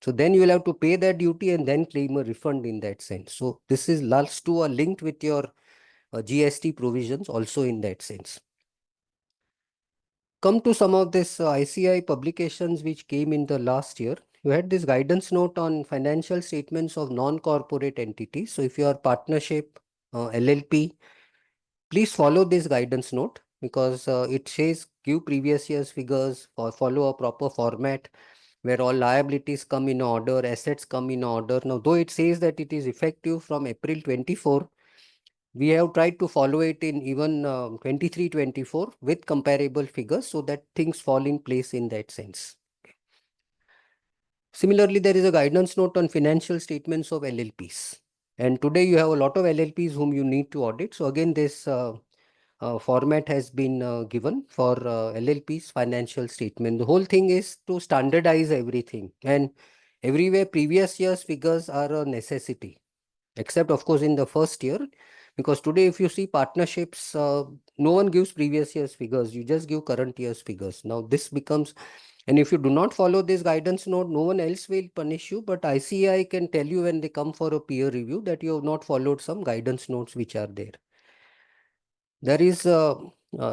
So then you will have to pay that duty and then claim a refund in that sense. So this is last two are linked with your GST provisions also in that sense. Come to some of this ICI publications which came in the last year. You had this guidance note on financial statements of non-corporate entities. So if you are partnership, LLP, please follow this guidance note because it says give previous year's figures or follow a proper format where all liabilities come in order, assets come in order. Now, though it says that it is effective from April 24, we have tried to follow it in even 23-24 with comparable figures so that things fall in place in that sense. Similarly, there is a guidance note on financial statements of LLPs. And today you have a lot of LLPs whom you need to audit. So again, this format has been given for LLP's financial statement. The whole thing is to standardize everything, and everywhere previous year's figures are a necessity, except of course in the first year. Because today, if you see partnerships, no one gives previous year's figures. You just give current year's figures. Now this becomes, and if you do not follow this guidance note, no one else will punish you. But ICAI can tell you when they come for a peer review that you have not followed some guidance notes which are there. There is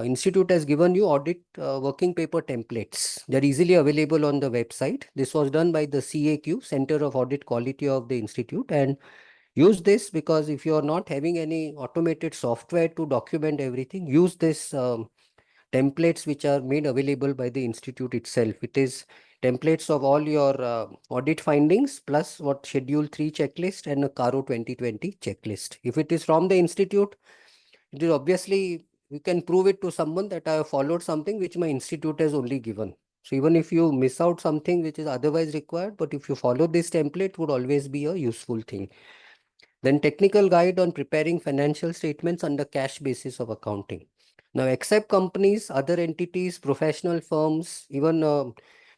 institute has given you audit working paper templates. They're easily available on the website. This was done by the CAQ, Center of Audit Quality of the institute, and use this because if you are not having any automated software to document everything, use this templates which are made available by the institute itself. It is templates of all your audit findings plus what Schedule 3 checklist and a CARO 2020 checklist. If it is from the institute, it is obviously, you can prove it to someone that I have followed something which my institute has only given. So even if you miss out something which is otherwise required, but if you follow this template, would always be a useful thing. Then technical guide on preparing financial statements under cash basis of accounting. Now, except companies, other entities, professional firms, even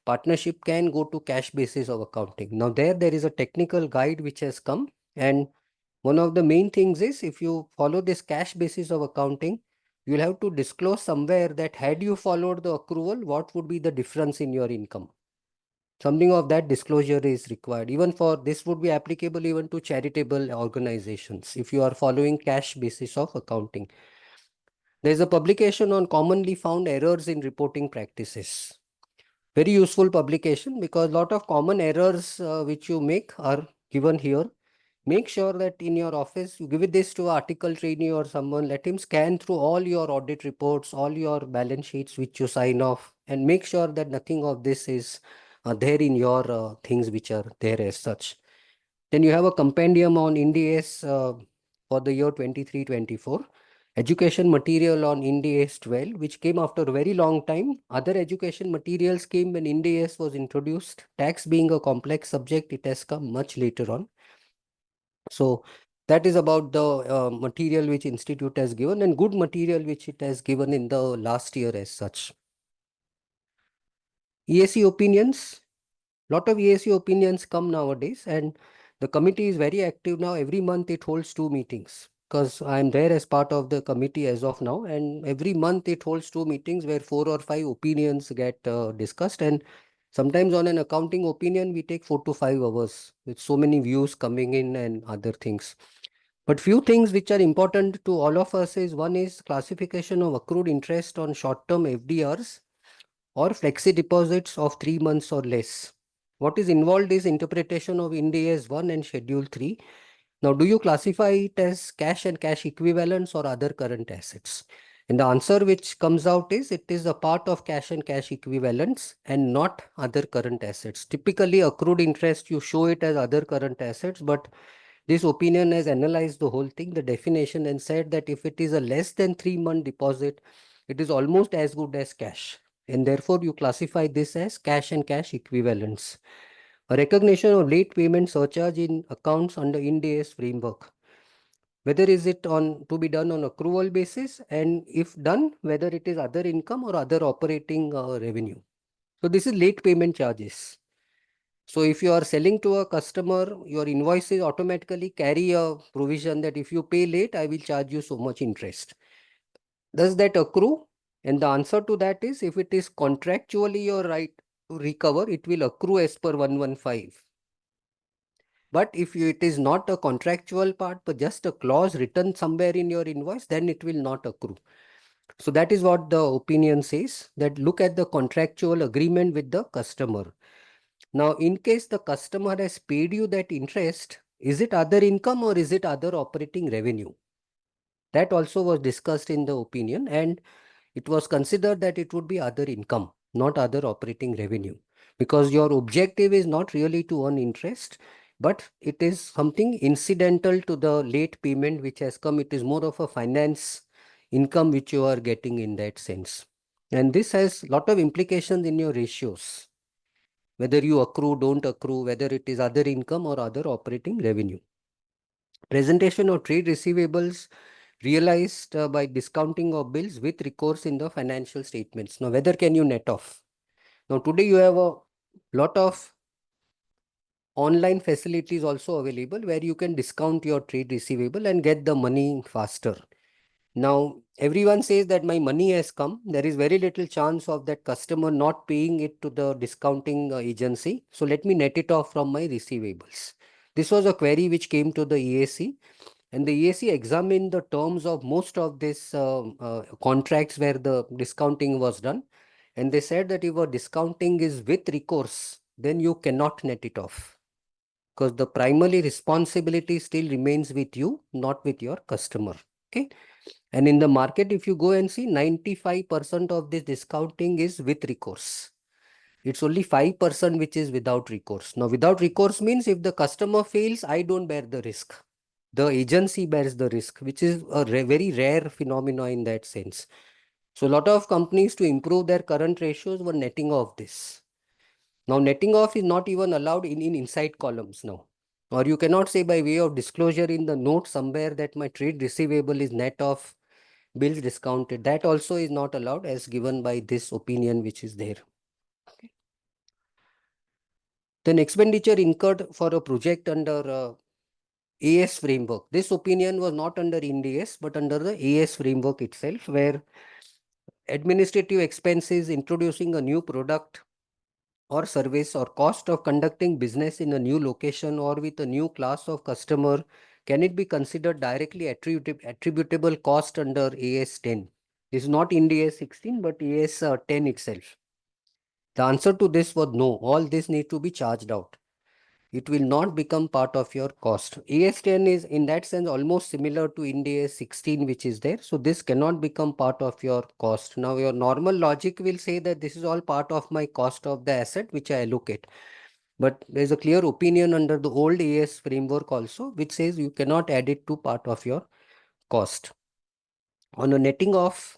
partnership can go to cash basis of accounting. Now, there is a technical guide which has come, and one of the main things is if you follow this cash basis of accounting, you'll have to disclose somewhere that had you followed the accrual, what would be the difference in your income. Something of that disclosure is required. Even for this would be applicable even to charitable organizations if you are following cash basis of accounting. There is a publication on commonly found errors in reporting practices. Very useful publication because a lot of common errors which you make are given here. Make sure that in your office, you give it this to an article trainee or someone, let him scan through all your audit reports, all your balance sheets which you sign off, and make sure that nothing of this is there in your things which are there as such. Then you have a compendium on Ind AS for the year 23-24. Education material on Ind AS 12, which came after a very long time. Other education materials came when Ind AS was introduced. Tax being a complex subject, it has come much later on. So that is about the material which institute has given, and good material which it has given in the last year as such. EAC opinions, lot of EAC opinions come nowadays, and the committee is very active now. Every month it holds 2 meetings because I am there as part of the committee as of now, and every month it holds 2 meetings where 4 or 5 opinions get discussed. And sometimes on an accounting opinion we take 4 to 5 hours with so many views coming in and other things. But few things which are important to all of us is, one is classification of accrued interest on short-term FDRs or flexi deposits of 3 months or less. What is involved is interpretation of Ind AS 1 and Schedule 3. Now, do you classify it as cash and cash equivalents or other current assets? And the answer which comes out is it is a part of cash and cash equivalents and not other current assets. Typically, accrued interest, you show it as other current assets, but this opinion has analyzed the whole thing, the definition, and said that if it is a less than 3 month deposit, it is almost as good as cash. And therefore, you classify this as cash and cash equivalents. A recognition of late payment surcharge in accounts under Ind AS framework. Whether is it on to be done on accrual basis, and if done, whether it is other income or other operating revenue. So this is late payment charges. So if you are selling to a customer, your invoices automatically carry a provision that if you pay late, I will charge you so much interest. Does that accrue? And the answer to that is, if it is contractually your right to recover, it will accrue as per 115. But if it is not a contractual part, but just a clause written somewhere in your invoice, then it will not accrue. So that is what the opinion says, that look at the contractual agreement with the customer. Now, in case the customer has paid you that interest, is it other income or is it other operating revenue? That also was discussed in the opinion, and it was considered that it would be other income, not other operating revenue, because your objective is not really to earn interest, but it is something incidental to the late payment which has come. It is more of a finance income which you are getting in that sense. And this has a lot of implications in your ratios, whether you accrue, don't accrue, whether it is other income or other operating revenue. Presentation of trade receivables realized by discounting of bills with recourse in the financial statements. Now, whether can you net off? Now, today you have a lot of online facilities also available where you can discount your trade receivable and get the money faster. Now, everyone says that my money has come. There is very little chance of that customer not paying it to the discounting agency. So let me net it off from my receivables. This was a query which came to the EAC, and the EAC examined the terms of most of these contracts where the discounting was done. And they said that if a discounting is with recourse, then you cannot net it off, because the primary responsibility still remains with you, not with your customer. Okay. And in the market, if you go and see, 95% of this discounting is with recourse. It's only 5% which is without recourse. Now, without recourse means if the customer fails, I don't bear the risk. The agency bears the risk, which is a very rare phenomena in that sense. So a lot of companies, to improve their current ratios, were netting off this. Now, netting off is not even allowed in inside columns now. Or you cannot say by way of disclosure in the note somewhere that my trade receivable is net of bills discounted. That also is not allowed as given by this opinion which is there. Okay. Then expenditure incurred for a project under AS framework. This opinion was not under Ind AS but under the AS framework itself, where administrative expenses, introducing a new product or service, or cost of conducting business in a new location or with a new class of customer, can it be considered directly attributable cost under AS 10? This is not Ind AS 16 but AS 10 itself. The answer to this was no. All this need to be charged out. It will not become part of your cost. AS 10 is in that sense almost similar to Ind AS 16 which is there. So this cannot become part of your cost. Now your normal logic will say that this is all part of my cost of the asset which I allocate. But there's a clear opinion under the old AS framework also which says you cannot add it to part of your cost. On a netting off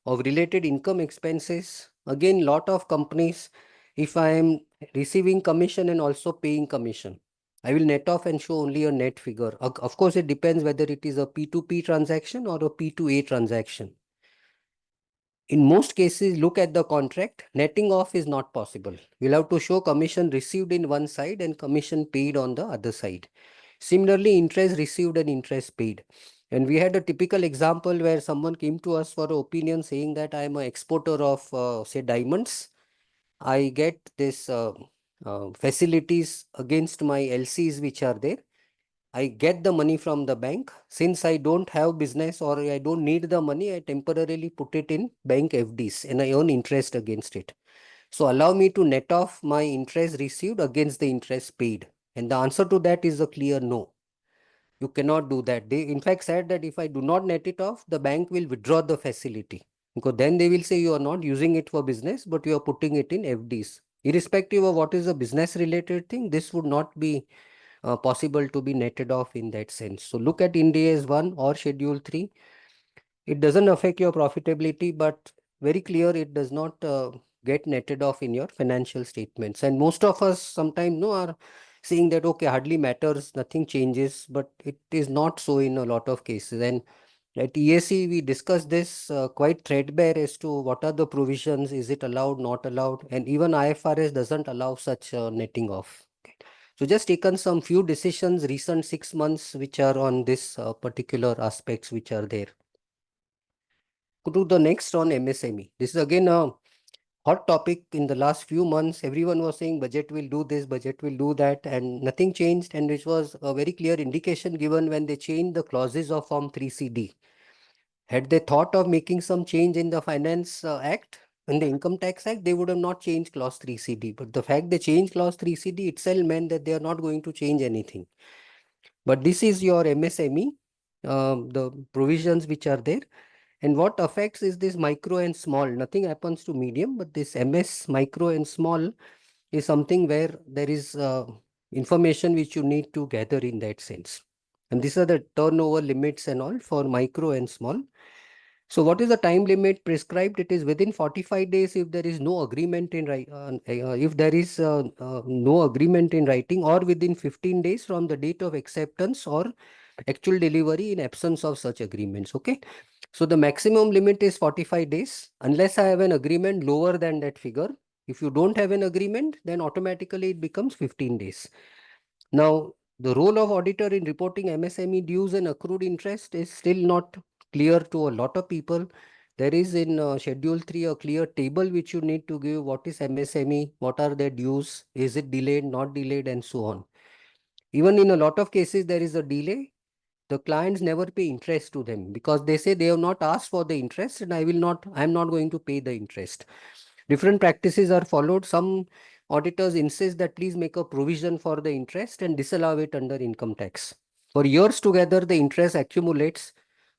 of related income expenses, again lot of companies, if I am receiving commission and also paying commission, I will net off and show only a net figure. Of course, it depends whether it is a P2P transaction or a P2A transaction. In most cases, look at the contract, netting off is not possible. We'll have to show commission received in one side and commission paid on the other side. Similarly, interest received and interest paid. And we had a typical example where someone came to us for an opinion saying that I am an exporter of, say, diamonds. I get this facilities against my LCs which are there. I get the money from the bank. Since I don't have business or I don't need the money, I temporarily put it in bank FDs and I earn interest against it. So allow me to net off my interest received against the interest paid. And the answer to that is a clear no. You cannot do that. They in fact said that if I do not net it off, the bank will withdraw the facility. Because then they will say you are not using it for business, but you are putting it in FDs. Irrespective of what is a business related thing, this would not be possible to be netted off in that sense. So look at Ind AS 1 or Schedule 3. It doesn't affect your profitability, but very clear it does not get netted off in your financial statements. And most of us sometimes know are saying that, okay, hardly matters, nothing changes, but it is not so in a lot of cases. And at EAC, we discussed this quite threadbare as to what are the provisions, is it allowed, not allowed, and even IFRS doesn't allow such netting off. Okay. So just taken some few decisions recent 6 months which are on this particular aspects which are there. Go to the next on MSME. This is again a hot topic in the last few months. Everyone was saying budget will do this, budget will do that, and nothing changed. And which was a very clear indication given when they changed the clauses of Form 3CD. Had they thought of making some change in the Finance Act, in the Income Tax Act, they would have not changed Clause 3CD. But the fact they changed Clause 3CD itself meant that they are not going to change anything. But this is your MSME, the provisions which are there. And what affects is this micro and small. Nothing happens to medium, but this MS micro and small is something where there is information which you need to gather in that sense. And these are the turnover limits and all for micro and small. So what is the time limit prescribed? It is within 45 days if there is no agreement in if there is no agreement in writing, or within 15 days from the date of acceptance or actual delivery in absence of such agreements. Okay. So the maximum limit is 45 days unless I have an agreement lower than that figure. If you don't have an agreement, then automatically it becomes 15 days. Now, the role of auditor in reporting MSME dues and accrued interest is still not clear to a lot of people. There is in Schedule 3 a clear table which you need to give what is MSME, what are their dues, is it delayed, not delayed, and so on. Even in a lot of cases, there is a delay. The clients never pay interest to them because they say they have not asked for the interest and I'm not going to pay the interest. Different practices are followed. Some auditors insist that please make a provision for the interest and disallow it under income tax. For years together, the interest accumulates.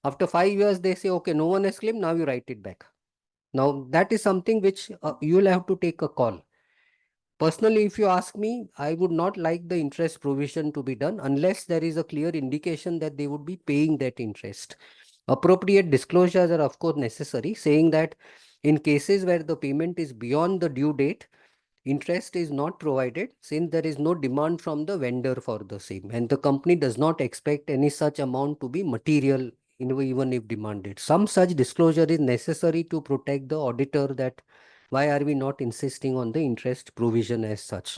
After 5 years, they say, okay, no one has claimed, now you write it back. Now, that is something which you will have to take a call. Personally, if you ask me, I would not like the interest provision to be done unless there is a clear indication that they would be paying that interest. Appropriate disclosures are, of course, necessary, saying that in cases where the payment is beyond the due date, interest is not provided since there is no demand from the vendor for the same, and the company does not expect any such amount to be material even if demanded. Some such disclosure is necessary to protect the auditor that why are we not insisting on the interest provision as such.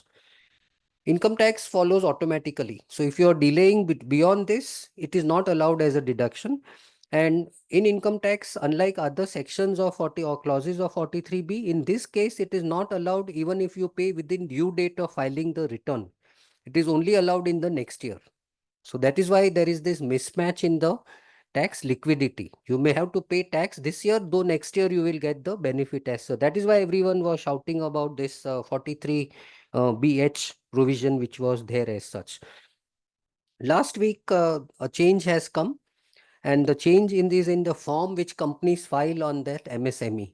Income tax follows automatically. So if you are delaying beyond this, it is not allowed as a deduction. And in income tax, unlike other sections of 40 or clauses of 43B, in this case, it is not allowed even if you pay within due date of filing the return. It is only allowed in the next year. So that is why there is this mismatch in the tax liquidity. You may have to pay tax this year, though next year you will get the benefit as so. That is why everyone was shouting about this 43 BH provision, which was there as such. Last week, a change has come, and the change in this in the form which companies file on that MSME.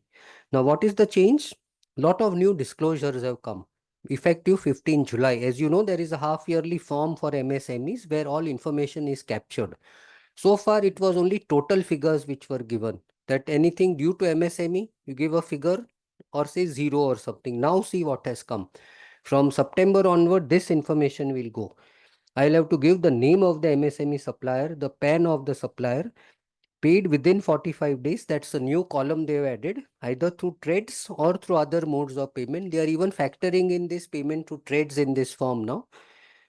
Now, what is the change? Lot of new disclosures have come effective 15 July. As you know, there is a half yearly form for MSMEs where all information is captured. So far, it was only total figures which were given, that anything due to MSME, you give a figure or say zero or something. Now see what has come. From September onward, this information will go. I'll have to give the name of the MSME supplier, the PAN of the supplier, paid within 45 days. That's a new column they've added, either through trades or through other modes of payment. They are even factoring in this payment to trades in this form now.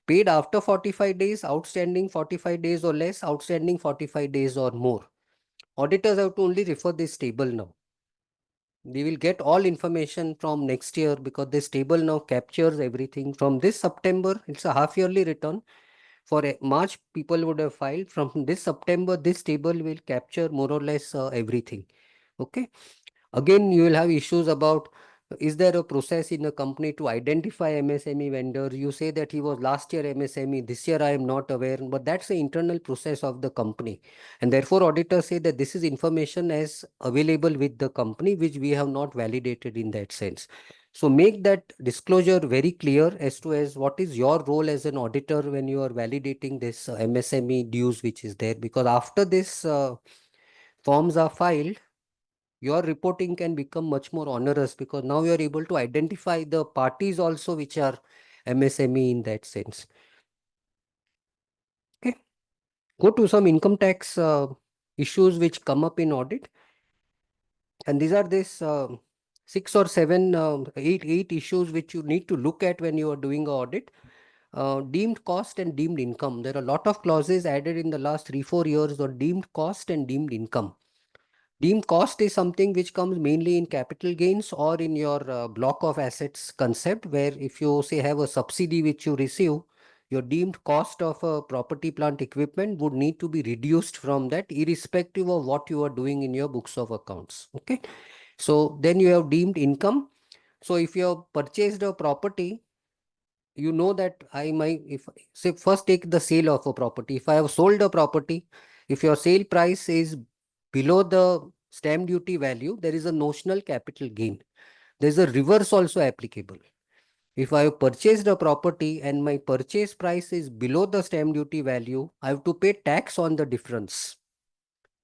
Paid after 45 days, outstanding 45 days or less, outstanding 45 days or more. Auditors have to only refer this table now. They will get all information from next year because this table now captures everything. From this September, it's a half yearly return. For March, people would have filed. From this September, this table will capture more or less everything. Okay. Again, you will have issues about is there a process in a company to identify MSME vendor? You say that he was last year MSME, this year I am not aware, but that's the internal process of the company. And therefore, auditors say that this is information as available with the company, which we have not validated in that sense. So make that disclosure very clear as to as what is your role as an auditor when you are validating this MSME dues which is there. Because after this forms are filed, your reporting can become much more onerous because now you are able to identify the parties also which are MSME in that sense. Okay. Go to some income tax issues which come up in audit. And these are this six or seven, eight issues which you need to look at when you are doing a audit. Deemed cost and deemed income. There are a lot of clauses added in the last 3-4 years on deemed cost and deemed income. Deemed cost is something which comes mainly in capital gains or in your block of assets concept, where if you say have a subsidy which you receive, your deemed cost of a property plant equipment would need to be reduced from that irrespective of what you are doing in your books of accounts. Okay. So then you have deemed income. So if you have purchased a property, you know that I might, if say first take the sale of a property. If I have sold a property, if your sale price is below the stamp duty value, there is a notional capital gain. There is a reverse also applicable. If I have purchased a property and my purchase price is below the stamp duty value, I have to pay tax on the difference.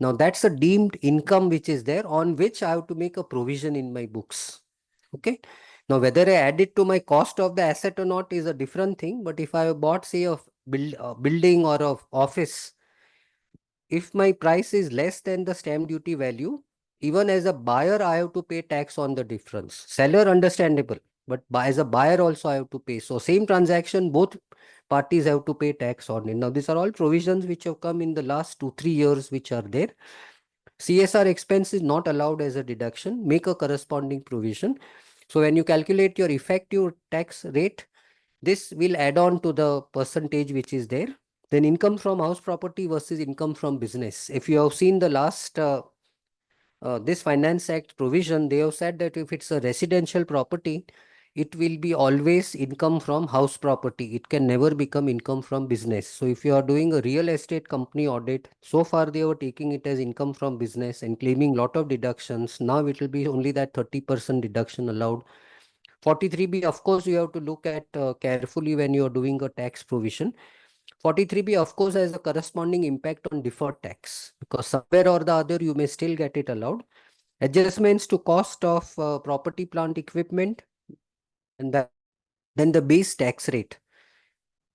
Now that's a deemed income which is there on which I have to make a provision in my books. Okay. Now whether I add it to my cost of the asset or not is a different thing. But if I have bought say a building or of office, if my price is less than the stamp duty value, even as a buyer, I have to pay tax on the difference. Seller understandable, but as a buyer also I have to pay. So same transaction, both parties have to pay tax on it. Now, these are all provisions which have come in the last 2-3 years, which are there. CSR expense is not allowed as a deduction. Make a corresponding provision. So when you calculate your effective tax rate, this will add on to the percentage which is there. Then income from house property versus income from business. If you have seen the last this Finance Act provision, they have said that if it's a residential property, it will be always income from house property. It can never become income from business. So if you are doing a real estate company audit, so far they were taking it as income from business and claiming lot of deductions. Now it will be only that 30% deduction allowed. 43B, of course, you have to look at carefully when you are doing a tax provision. 43B, of course, has a corresponding impact on deferred tax, because somewhere or the other you may still get it allowed. Adjustments to cost of property, plant, equipment, and then the base tax rate.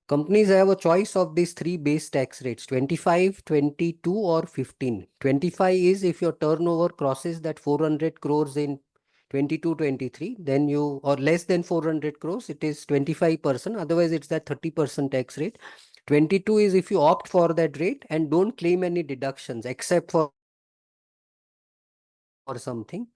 Companies have a choice of these three base tax rates: 25, 22, or 15. 25 is if your turnover crosses that 400 crores in 22-23, then you, or less than 400 crores, it is 25%. Otherwise, it's that 30% tax rate. 22 is if you opt for that rate and don't claim any deductions except for or something.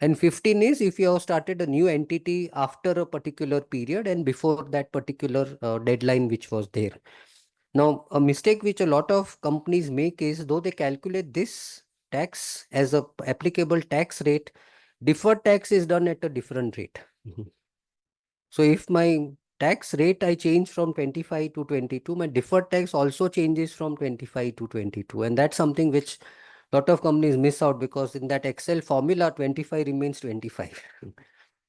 And 15 is if you have started a new entity after a particular period and before that particular deadline which was there. Now, a mistake which a lot of companies make is, though they calculate this tax as a applicable tax rate, deferred tax is done at a different rate. So if my tax rate I change from 25 to 22, my deferred tax also changes from 25 to 22. And that's something which a lot of companies miss out, because in that Excel formula, 25 remains 25.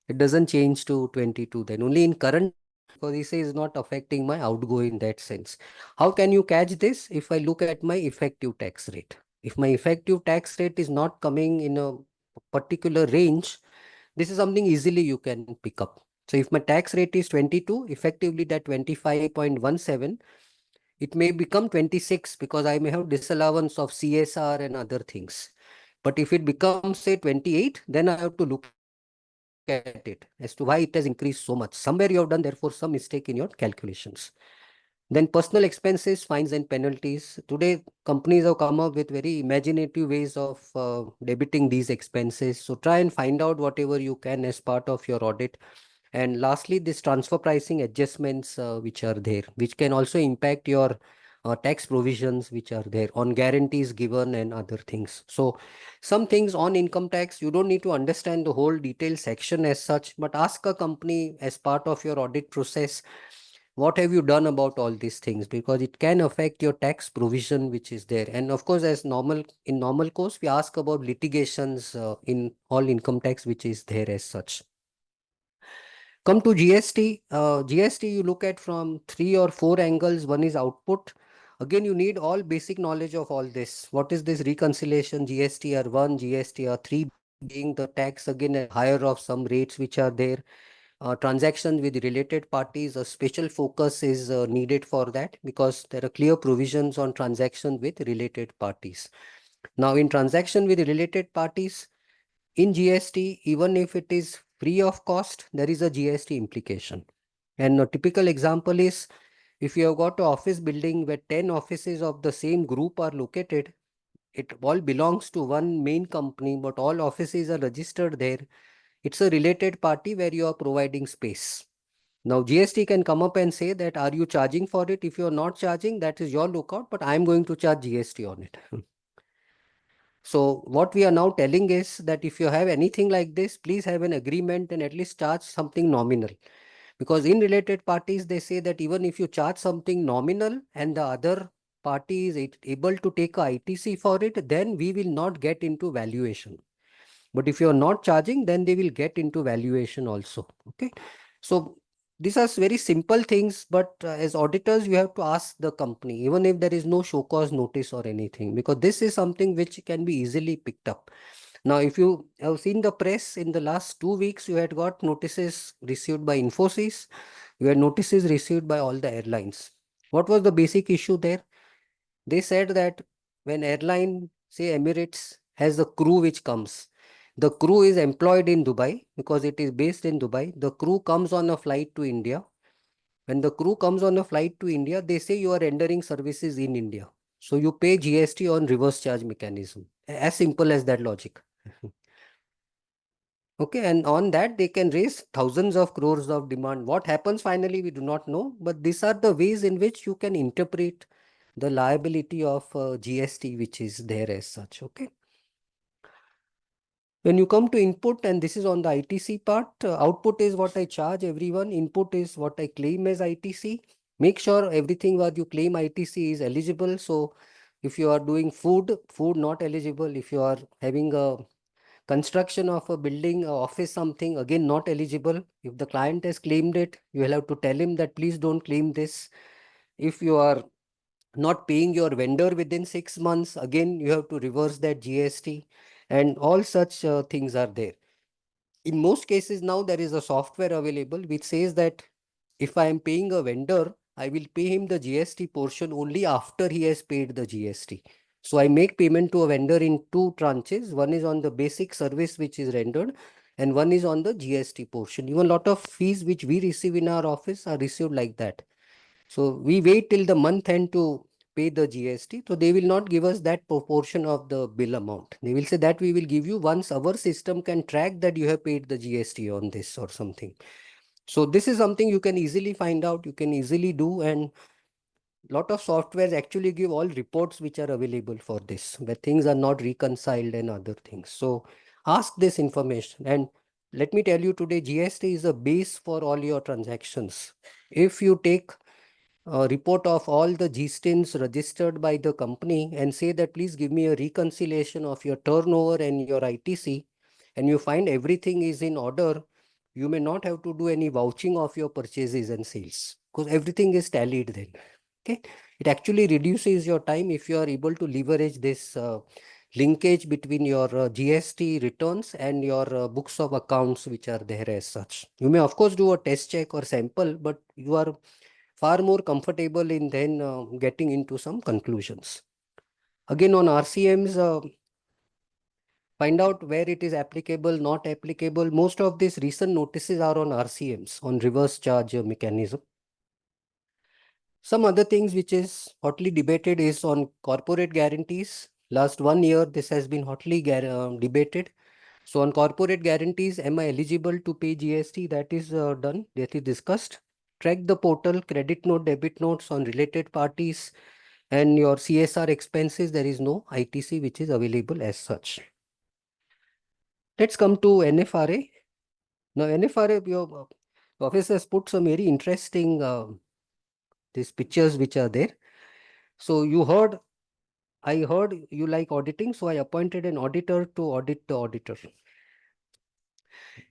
It doesn't change to 22 then. Only in current, because he says not affecting my outgoing in that sense. How can you catch this? If I look at my effective tax rate. If my effective tax rate is not coming in a particular range, this is something easily you can pick up. So if my tax rate is 22, effectively that 25.17, it may become 26 because I may have disallowance of CSR and other things. But if it becomes, say, 28, then I have to look at it as to why it has increased so much. Somewhere you have done, therefore, some mistake in your calculations. Then personal expenses, fines and penalties. Today, companies have come up with very imaginative ways of debiting these expenses. So try and find out whatever you can as part of your audit. And lastly, this transfer pricing adjustments which are there, which can also impact your tax provisions which are there on guarantees given and other things. So some things on income tax, you don't need to understand the whole detailed section as such, but ask a company as part of your audit process, what have you done about all these things, because it can affect your tax provision which is there. And of course, as normal in normal course, we ask about litigations in all income tax which is there as such. Come to GST. GST you look at from 3 or 4 angles. One is output. Again, you need all basic knowledge of all this. What is this reconciliation? GSTR 1, GSTR 3 being the tax again higher of some rates which are there. Transactions with related parties, a special focus is needed for that, because there are clear provisions on transaction with related parties. Now, in transaction with related parties, in GST, even if it is free of cost, there is a GST implication. And a typical example is, if you have got an office building where 10 offices of the same group are located, it all belongs to one main company, but all offices are registered there. It's a related party where you are providing space. Now, GST can come up and say that, are you charging for it? If you are not charging, that is your lookout, but I'm going to charge GST on it. So what we are now telling is that if you have anything like this, please have an agreement and at least charge something nominal. Because in related parties, they say that even if you charge something nominal and the other party is able to take a ITC for it, then we will not get into valuation. But if you are not charging, then they will get into valuation also. Okay. So these are very simple things, but as auditors, you have to ask the company, even if there is no show cause notice or anything, because this is something which can be easily picked up. Now, if you have seen the press in the last 2 weeks, you had got notices received by Infosys, you had notices received by all the airlines. What was the basic issue there? They said that when airline, say Emirates, has a crew which comes, the crew is employed in Dubai because it is based in Dubai. The crew comes on a flight to India. When the crew comes on a flight to India, they say you are rendering services in India. So you pay GST on reverse charge mechanism. As simple as that logic. Okay, and on that they can raise thousands of crores of demand. What happens finally, we do not know, but these are the ways in which you can interpret the liability of GST, which is there as such. Okay. When you come to input, and this is on the ITC part, output is what I charge everyone, input is what I claim as ITC. Make sure everything what you claim ITC is eligible. So if you are doing food, food not eligible. If you are having a construction of a building, a office, something, again not eligible. If the client has claimed it, you will have to tell him that please don't claim this. If you are not paying your vendor within 6 months, again you have to reverse that GST, and all such things are there. In most cases now there is a software available which says that if I am paying a vendor, I will pay him the GST portion only after he has paid the GST. So I make payment to a vendor in two tranches. One is on the basic service which is rendered, and one is on the GST portion. Even a lot of fees which we receive in our office are received like that. So we wait till the month end to pay the GST. So they will not give us that proportion of the bill amount. They will say that we will give you once our system can track that you have paid the GST on this or something. So this is something you can easily find out, you can easily do, and lot of softwares actually give all reports which are available for this, where things are not reconciled and other things. So ask this information. And let me tell you today, GST is a base for all your transactions. If you take a report of all the GSTINs registered by the company and say that please give me a reconciliation of your turnover and your ITC, and you find everything is in order, you may not have to do any vouching of your purchases and sales because everything is tallied then. Okay, it actually reduces your time if you are able to leverage this linkage between your GST returns and your books of accounts which are there as such. You may of course do a test check or sample, but you are far more comfortable in then getting into some conclusions. Again, on RCMs, find out where it is applicable, not applicable. Most of these recent notices are on RCMs, on reverse charge mechanism. Some other things which is hotly debated is on corporate guarantees. Last 1 year, this has been hotly debated. So on corporate guarantees, am I eligible to pay GST? That is done, that is discussed. Track the portal, credit note, debit notes on related parties, and your CSR expenses. There is no ITC which is available as such. Let's come to NFRA. Now NFRA, your office has put some very interesting these pictures which are there. So I heard you like auditing, so I appointed an auditor to audit the auditor.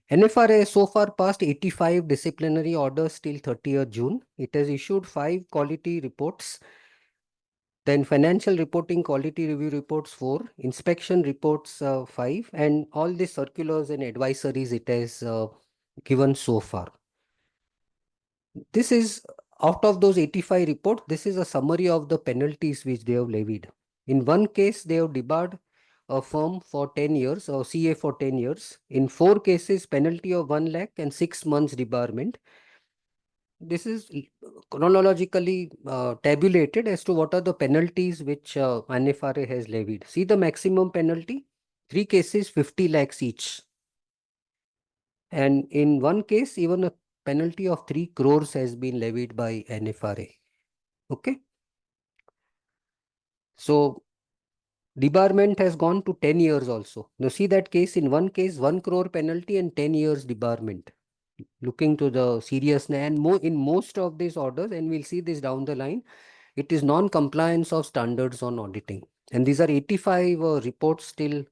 NFRA so far passed 85 disciplinary orders till 30th June. It has issued 5 quality reports, then financial reporting quality review reports 4, inspection reports 5, and all the circulars and advisories it has given so far. This is out of those 85 reports, this is a summary of the penalties which they have levied. In one case, they have debarred a firm for 10 years or CA for 10 years. In 4 cases, penalty of 1 lakh and 6 months debarment. This is chronologically tabulated as to what are the penalties which NFRA has levied. See the maximum penalty, 3 cases, 50 lakhs each. And in one case, even a penalty of 3 crores has been levied by NFRA. Okay. So debarment has gone to 10 years also. Now see that case, in one case, 1 crore penalty and 10 years debarment. Looking to the seriousness, and more in most of these orders, and we'll see this down the line, it is non-compliance of standards on auditing. And these are 85 reports till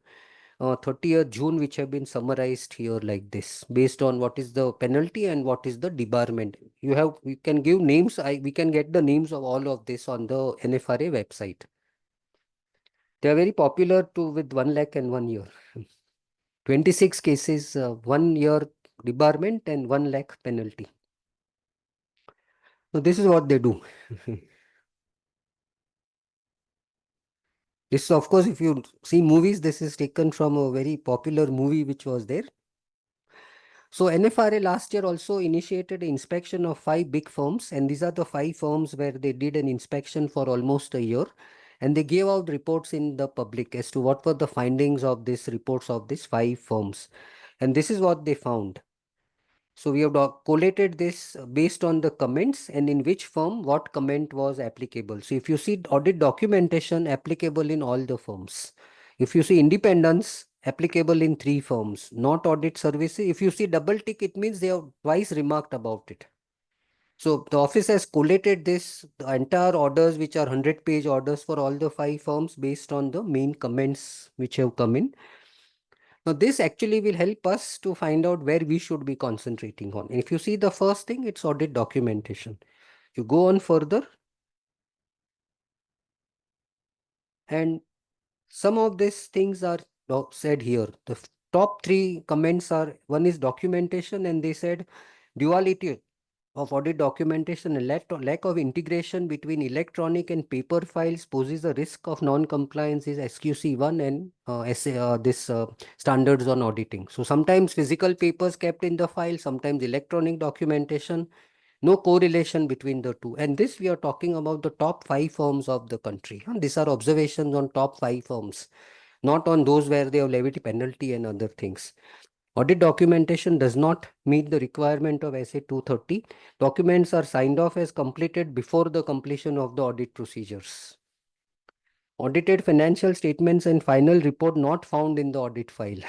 30th June, which have been summarized here like this, based on what is the penalty and what is the debarment. We can give names, we can get the names of all of this on the NFRA website. They are very popular too, with 1 lakh and 1 year. 26 cases, 1 year debarment and 1 lakh penalty. So this is what they do. This, of course, if you see movies, this is taken from a very popular movie which was there. So NFRA last year also initiated an inspection of 5 big firms, and these are the 5 firms where they did an inspection for almost a year, and they gave out reports in the public as to what were the findings of these reports of these 5 firms. And this is what they found. So we have collated this based on the comments and in which firm what comment was applicable. So if you see audit documentation applicable in all the firms. If you see independence applicable in 3 firms, not audit services. If you see double tick, it means they have twice remarked about it. So the office has collated this, the entire orders, which are 100-page orders for all the 5 firms based on the main comments which have come in. Now, this actually will help us to find out where we should be concentrating on. And if you see the first thing, it's audit documentation. You go on further, and some of these things are said here. The top 3 comments are, one is documentation, and they said duality of audit documentation and lack of integration between electronic and paper files poses a risk of non-compliance is SQC1 and standards on auditing. So sometimes physical papers kept in the file, sometimes electronic documentation, no correlation between the two. And this we are talking about the top 5 firms of the country. These are observations on top 5 firms, not on those where they have levied penalty and other things. Audit documentation does not meet the requirement of SA 230. Documents are signed off as completed before the completion of the audit procedures. Audited financial statements and final report not found in the audit file.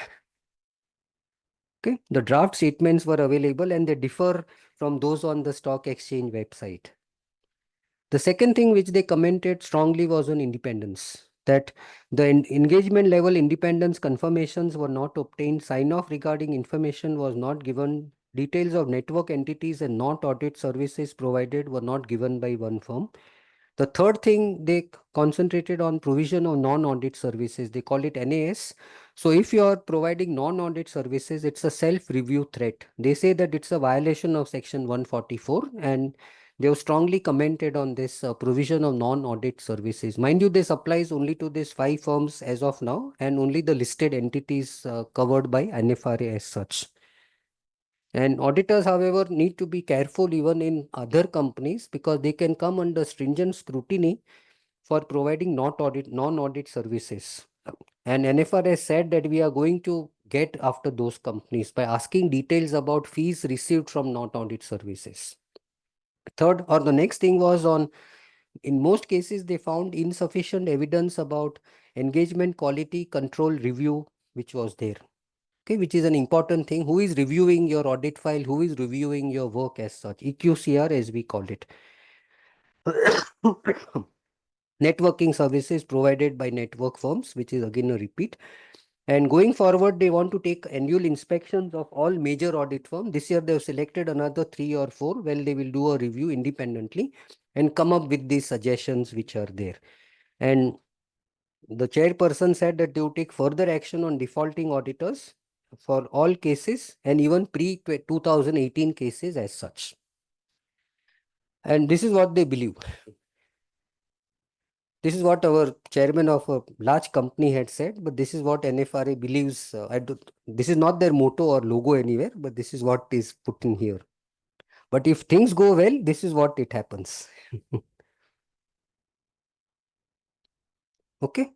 Okay, the draft statements were available and they differ from those on the stock exchange website. The second thing which they commented strongly was on independence, that the engagement level independence confirmations were not obtained, sign off regarding information was not given, details of network entities and not audit services provided were not given by one firm. The third thing they concentrated on provision of non-audit services. They call it NAS. So if you are providing non-audit services, it's a self-review threat. They say that it's a violation of section 144 and they have strongly commented on this provision of non-audit services. Mind you, this applies only to these 5 firms as of now and only the listed entities covered by NFRA as such. And auditors, however, need to be careful even in other companies because they can come under stringent scrutiny for providing not audit, non-audit services. And NFR has said that we are going to get after those companies by asking details about fees received from not audit services. Third, or the next thing was on, in most cases, they found insufficient evidence about engagement quality control review, which was there. Okay, which is an important thing. Who is reviewing your audit file? Who is reviewing your work as such? EQCR as we call it. Networking services provided by network firms, which is again a repeat. And going forward, they want to take annual inspections of all major audit firms. This year, they have selected another 3 or 4. Well, they will do a review independently and come up with these suggestions which are there. And the chairperson said that they will take further action on defaulting auditors for all cases and even pre-2018 cases as such. And this is what they believe. This is what our chairman of a large company had said, but this is what NFRA believes. This is not their motto or logo anywhere, but this is what is put in here. But if things go well, this is what it happens. Okay.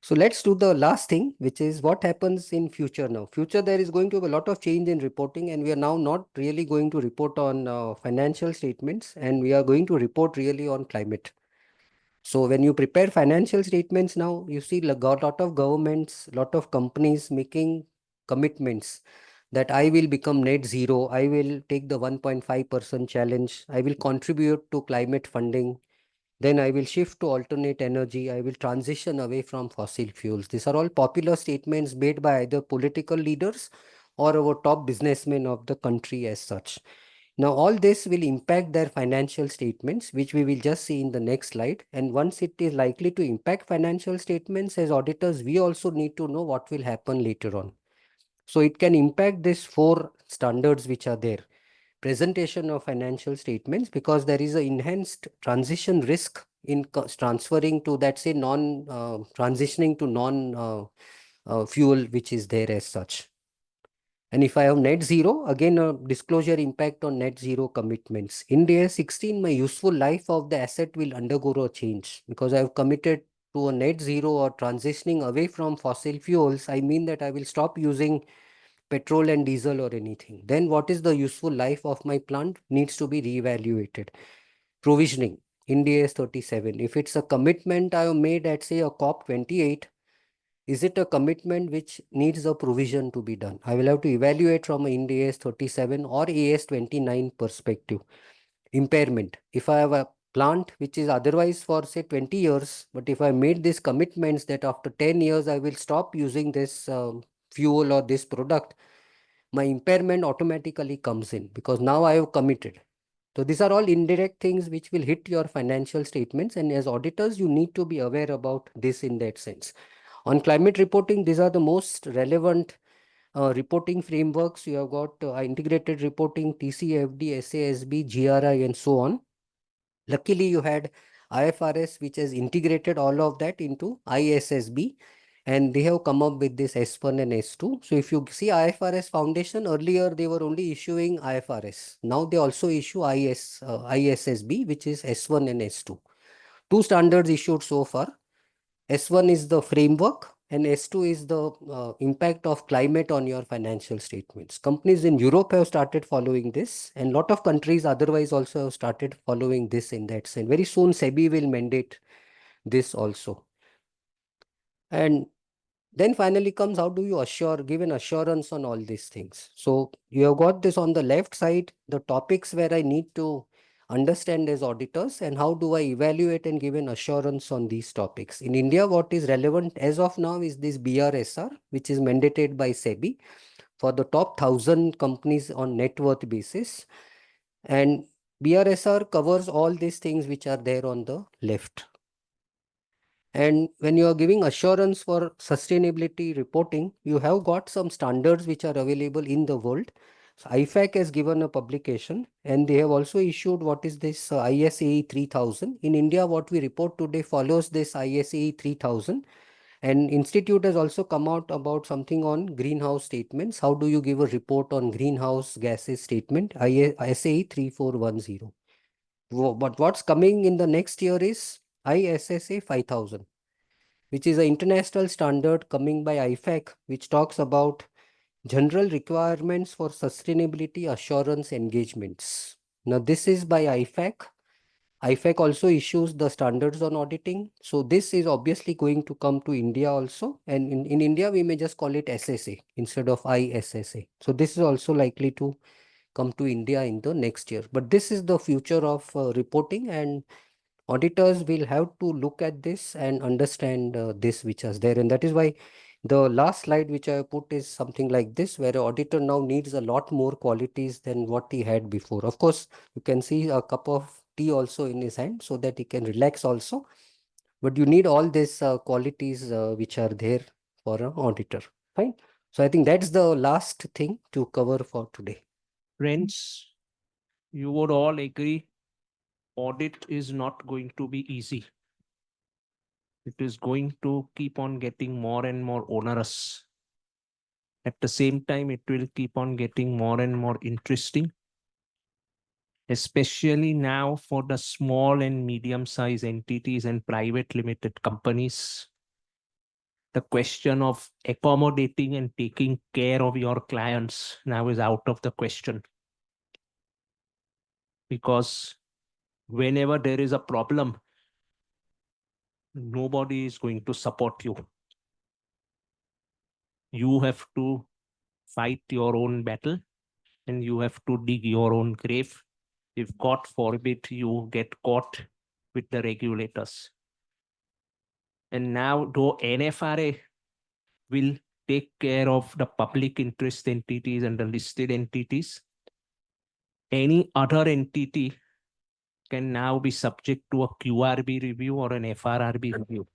So let's do the last thing, which is what happens in future now. Future, there is going to be a lot of change in reporting, and we are now not really going to report on financial statements, and we are going to report really on climate. So when you prepare financial statements now, you see a lot of governments, lot of companies making commitments that I will become net zero, I will take the 1.5% challenge, I will contribute to climate funding, then I will shift to alternate energy, I will transition away from fossil fuels. These are all popular statements made by either political leaders or our top businessmen of the country as such. Now, all this will impact their financial statements, which we will just see in the next slide. And once it is likely to impact financial statements, as auditors, we also need to know what will happen later on. So it can impact these 4 standards which are there. Presentation of financial statements, because there is an enhanced transition risk in transferring to that, say, transitioning to non fuel, which is there as such. And if I have net zero, again, a disclosure impact on net zero commitments. In day 16, my useful life of the asset will undergo a change because I have committed to a net zero or transitioning away from fossil fuels. I mean that I will stop using petrol and diesel or anything. Then what is the useful life of my plant needs to be reevaluated. Provisioning. In DS 37. If it's a commitment I have made at say a COP 28, is it a commitment which needs a provision to be done? I will have to evaluate from an Ind AS 37 or AS 29 perspective. Impairment. If I have a plant which is otherwise for say 20 years, but if I made these commitments that after 10 years I will stop using this fuel or this product, my impairment automatically comes in because now I have committed. So these are all indirect things which will hit your financial statements, and as auditors, you need to be aware about this in that sense. On climate reporting, these are the most relevant reporting frameworks. You have got integrated reporting, TCFD, SASB, GRI, and so on. Luckily, you had IFRS, which has integrated all of that into ISSB, and they have come up with this S1 and S2. So if you see IFRS Foundation, earlier they were only issuing IFRS. Now they also issue ISSB, which is S1 and S2. Two standards issued so far. S1 is the framework and S2 is the impact of climate on your financial statements. Companies in Europe have started following this, and a lot of countries otherwise also have started following this in that sense. Very soon SEBI will mandate this also. And then finally comes how do you give an assurance on all these things. So you have got this on the left side, the topics where I need to understand as auditors and how do I evaluate and give an assurance on these topics. In India, what is relevant as of now is this BRSR, which is mandated by SEBI for the top 1,000 companies on net worth basis. And BRSR covers all these things which are there on the left. And when you are giving assurance for sustainability reporting, you have got some standards which are available in the world. So IFAC has given a publication and they have also issued what is this ISAE 3000. In India, what we report today follows this ISAE 3000. And Institute has also come out about something on greenhouse statements. How do you give a report on greenhouse gases statement? ISAE 3410. But what's coming in the next year is ISSA 5000, which is an international standard coming by IFAC, which talks about general requirements for sustainability assurance engagements. Now, this is by IFAC. IFAC also issues the standards on auditing. So this is obviously going to come to India also. And in India, we may just call it SSA instead of ISSA. So this is also likely to come to India in the next year. But this is the future of reporting, and auditors will have to look at this and understand this which is there. And that is why the last slide which I put is something like this, where an auditor now needs a lot more qualities than what he had before. Of course, you can see a cup of tea also in his hand so that he can relax also. But you need all these qualities which are there for an auditor. Fine. So I think that's the last thing to cover for today. Friends, you would all agree audit is not going to be easy. It is going to keep on getting more and more onerous. At the same time, it will keep on getting more and more interesting, especially now for the small and medium-sized entities and private limited companies. The question of accommodating and taking care of your clients now is out of the question. Because whenever there is a problem, nobody is going to support you. You have to fight your own battle and you have to dig your own grave. If God forbid you get caught with the regulators. And now though NFRA will take care of the public interest entities and the listed entities, any other entity can now be subject to a QRB review or an FRRB review.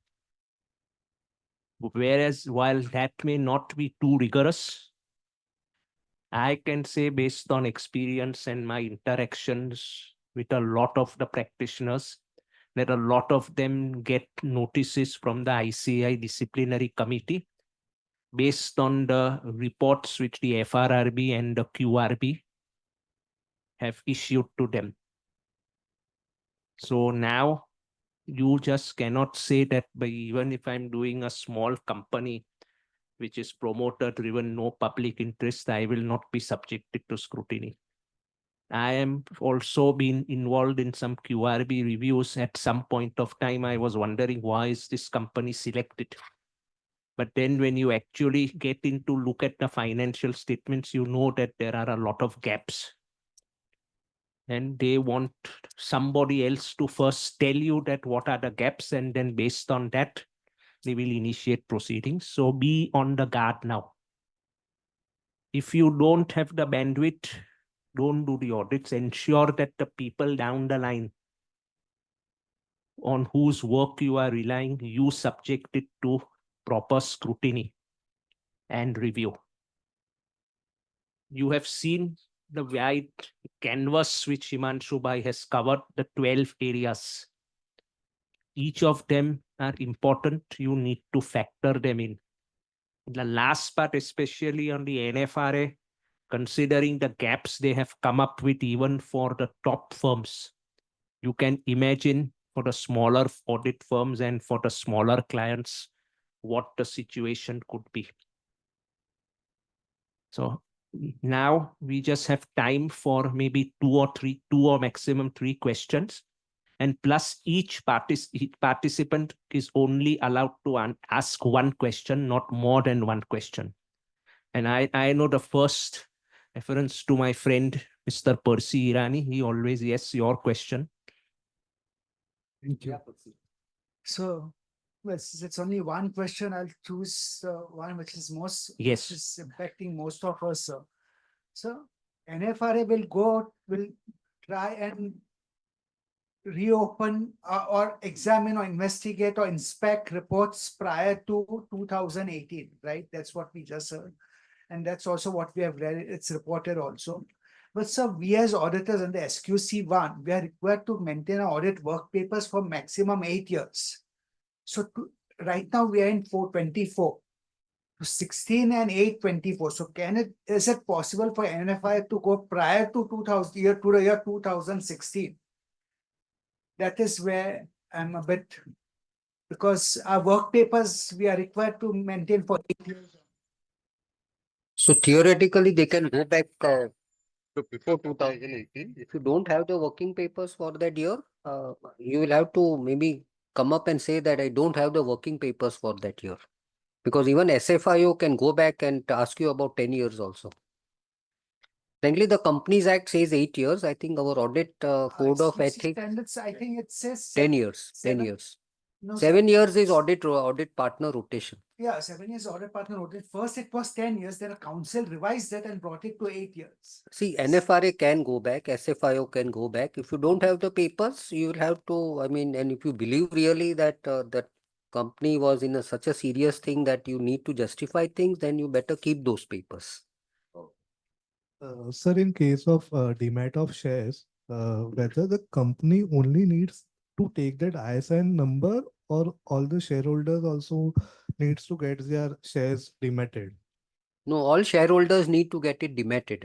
Whereas while that may not be too rigorous, I can say based on experience and my interactions with a lot of the practitioners, that a lot of them get notices from the ICAI disciplinary committee, based on the reports which the FRRB and the QRB have issued to them. So now you just cannot say that by even if I'm doing a small company, which is promoter driven, no public interest, I will not be subjected to scrutiny. I am also been involved in some QRB reviews. At some point of time, I was wondering why is this company selected? But then when you actually get into look at the financial statements, you know that there are a lot of gaps. And they want somebody else to first tell you that what are the gaps, and then based on that, they will initiate proceedings. So be on the guard now. If you don't have the bandwidth, don't do the audits. Ensure that the people down the line on whose work you are relying, you subject it to proper scrutiny and review. You have seen the wide canvas which Himanshu Bhai has covered, the 12 areas. Each of them are important. You need to factor them in. The last part, especially on the NFRA, considering the gaps they have come up with even for the top firms, you can imagine for the smaller audit firms and for the smaller clients, what the situation could be. So now we just have time for maybe two or maximum three questions. And plus each participant is only allowed to ask one question, not more than one question. And I know the first reference to my friend, Mr. Percy Irani, he always, yes, your question. Thank you. So, well, since it's only one question, I'll choose one which is Yes. which is impacting most of us. So, NFRA will try and reopen or examine or investigate or inspect reports prior to 2018, right? That's what we just heard. And that's also what we have read. It's reported also. But sir, we as auditors in the SQC1, we are required to maintain our audit work papers for maximum 8 years. So right now we are in 424 to 16 and 824. So is it possible for NFI to go prior to the year 2016? That is where I'm a bit, because our work papers we are required to maintain for 8 years. So theoretically, they can go back to before 2018. If you don't have the working papers for that year, you will have to maybe come up and say that I don't have the working papers for that year. Because even SFIO can go back and ask you about 10 years also. Frankly, the Companies Act says 8 years. I think our audit code of SQC ethics, standards, I think it says 10 years. 10 seven. years. No, 7 years is audit partner rotation. yeah, 7 years audit partner audit. First it was 10 years, then a council revised that and brought it to 8 years. See, NFRA can go back, SFIO can go back. If you don't have the papers, you will have to, I mean, and if you believe really that that company was in such a serious thing that you need to justify things, then you better keep those papers. Sir, in case of demat of shares, whether the company only needs to take that ISIN number or all the shareholders also needs to get their shares dematted? No, all shareholders need to get it dematted.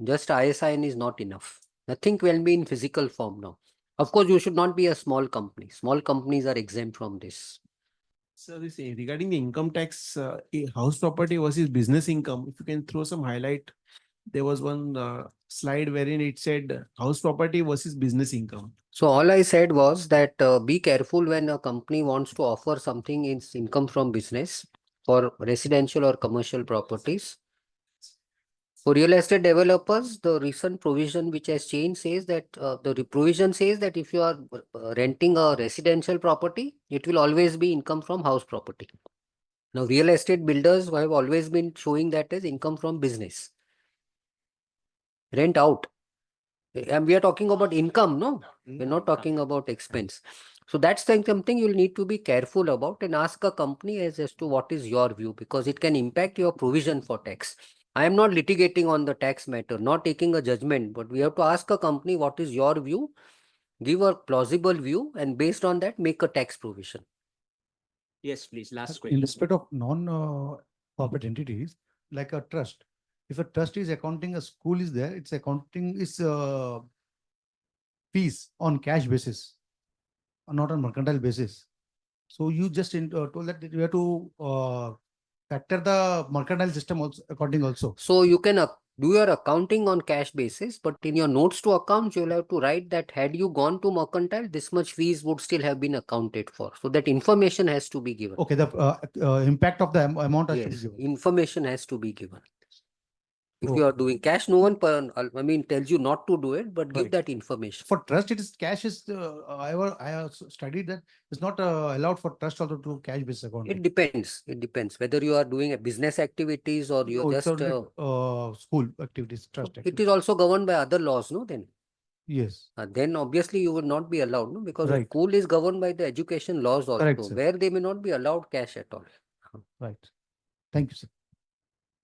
Just ISIN is not enough. Nothing will be in physical form now. Of course, you should not be a small company. Small companies are exempt from this. So this regarding the income tax, house property versus business income, if you can throw some highlight. There was one slide wherein it said house property versus business income. So all I said was that be careful when a company wants to offer something in income from business for residential or commercial properties. For real estate developers, the recent provision which has changed says that the provision says that if you are renting a residential property, it will always be income from house property. Now, real estate builders have always been showing that as income from business. Rent out. And we are talking about income, no? We're not talking about expense. So that's something you'll need to be careful about and ask a company as to what is your view, because it can impact your provision for tax. I am not litigating on the tax matter, not taking a judgment, but we have to ask a company what is your view, give a plausible view, and based on that, make a tax provision. Yes, please. Last In question. respect of corporate entities, like a trust. If a trust is accounting, a school is there, it's accounting is fees on cash basis, not on mercantile basis. So you just told that you have to factor the mercantile system also, accounting also. So you can do your accounting on cash basis, but in your notes to accounts, you'll have to write that had you gone to mercantile, this much fees would still have been accounted for. So that information has to be given. Okay, the impact of the amount has to be Yes, given. information has to be given. If Okay. you are doing cash, no one tells you not to do it, but give Right. that information. For trust, it is cash is, I have studied that it's not allowed for trust also to cash based accounting. It depends. It depends whether you are doing a business activities or you're No, it's just. only, school activities, trust It activities. is also governed by other laws, no? Yes, Then obviously you would not be allowed, no? Because a Right. school is governed by the education laws Correct, also, sir. where they may not be allowed cash at all. right. Thank you, sir.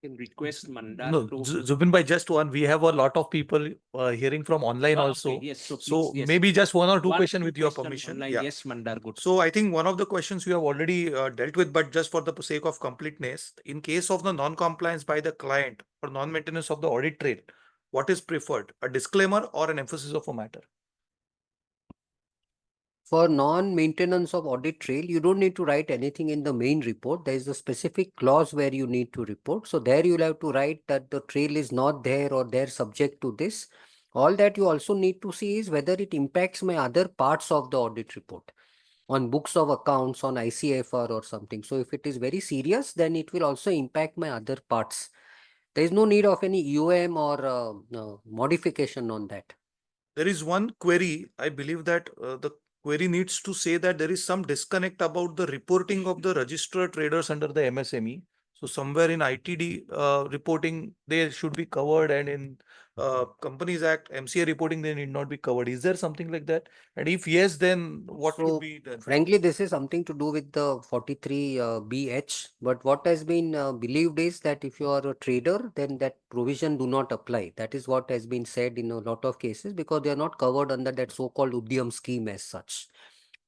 Can request Mandar No, to. Zubin bhai, just one. We have a lot of people hearing from online Ah, okay, also. yes, so So please, yes. maybe just one or two One, question two with your question permission. online. Yeah. Yes, Mandar, good. So I think one of the questions you have already dealt with, but just for the sake of completeness, in case of the non-compliance by the client or non-maintenance of the audit trail, what is preferred? A disclaimer or an emphasis of a matter? For non-maintenance of audit trail, you don't need to write anything in the main report. There is a specific clause where you need to report. So there you'll have to write that the trail is not there or they're subject to this. All that you also need to see is whether it impacts my other parts of the audit report on books of accounts, on ICFR or something. So if it is very serious, then it will also impact my other parts. There is no need of any EOM or modification on that. There is one query. I believe that the query needs to say that there is some disconnect about the reporting of the registered traders under the MSME. So somewhere in ITD reporting, they should be covered, and in Companies Act, MCA reporting, they need not be covered. Is there something like that? And if yes, then what So, should be done? Frankly, this is something to do with the 43 BH. But what has been believed is that if you are a trader, then that provision do not apply. That is what has been said in a lot of cases because they are not covered under that so-called Udyam scheme as such.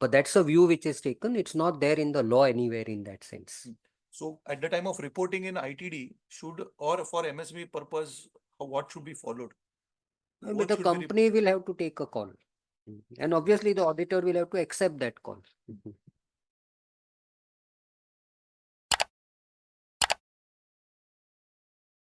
But that's a view which is taken. It's not there in the law anywhere in that sense. So at the time of reporting in ITD, should or for MSB purpose, what should be followed? But What the should be company will have to take a call. And obviously the auditor will have to accept that call.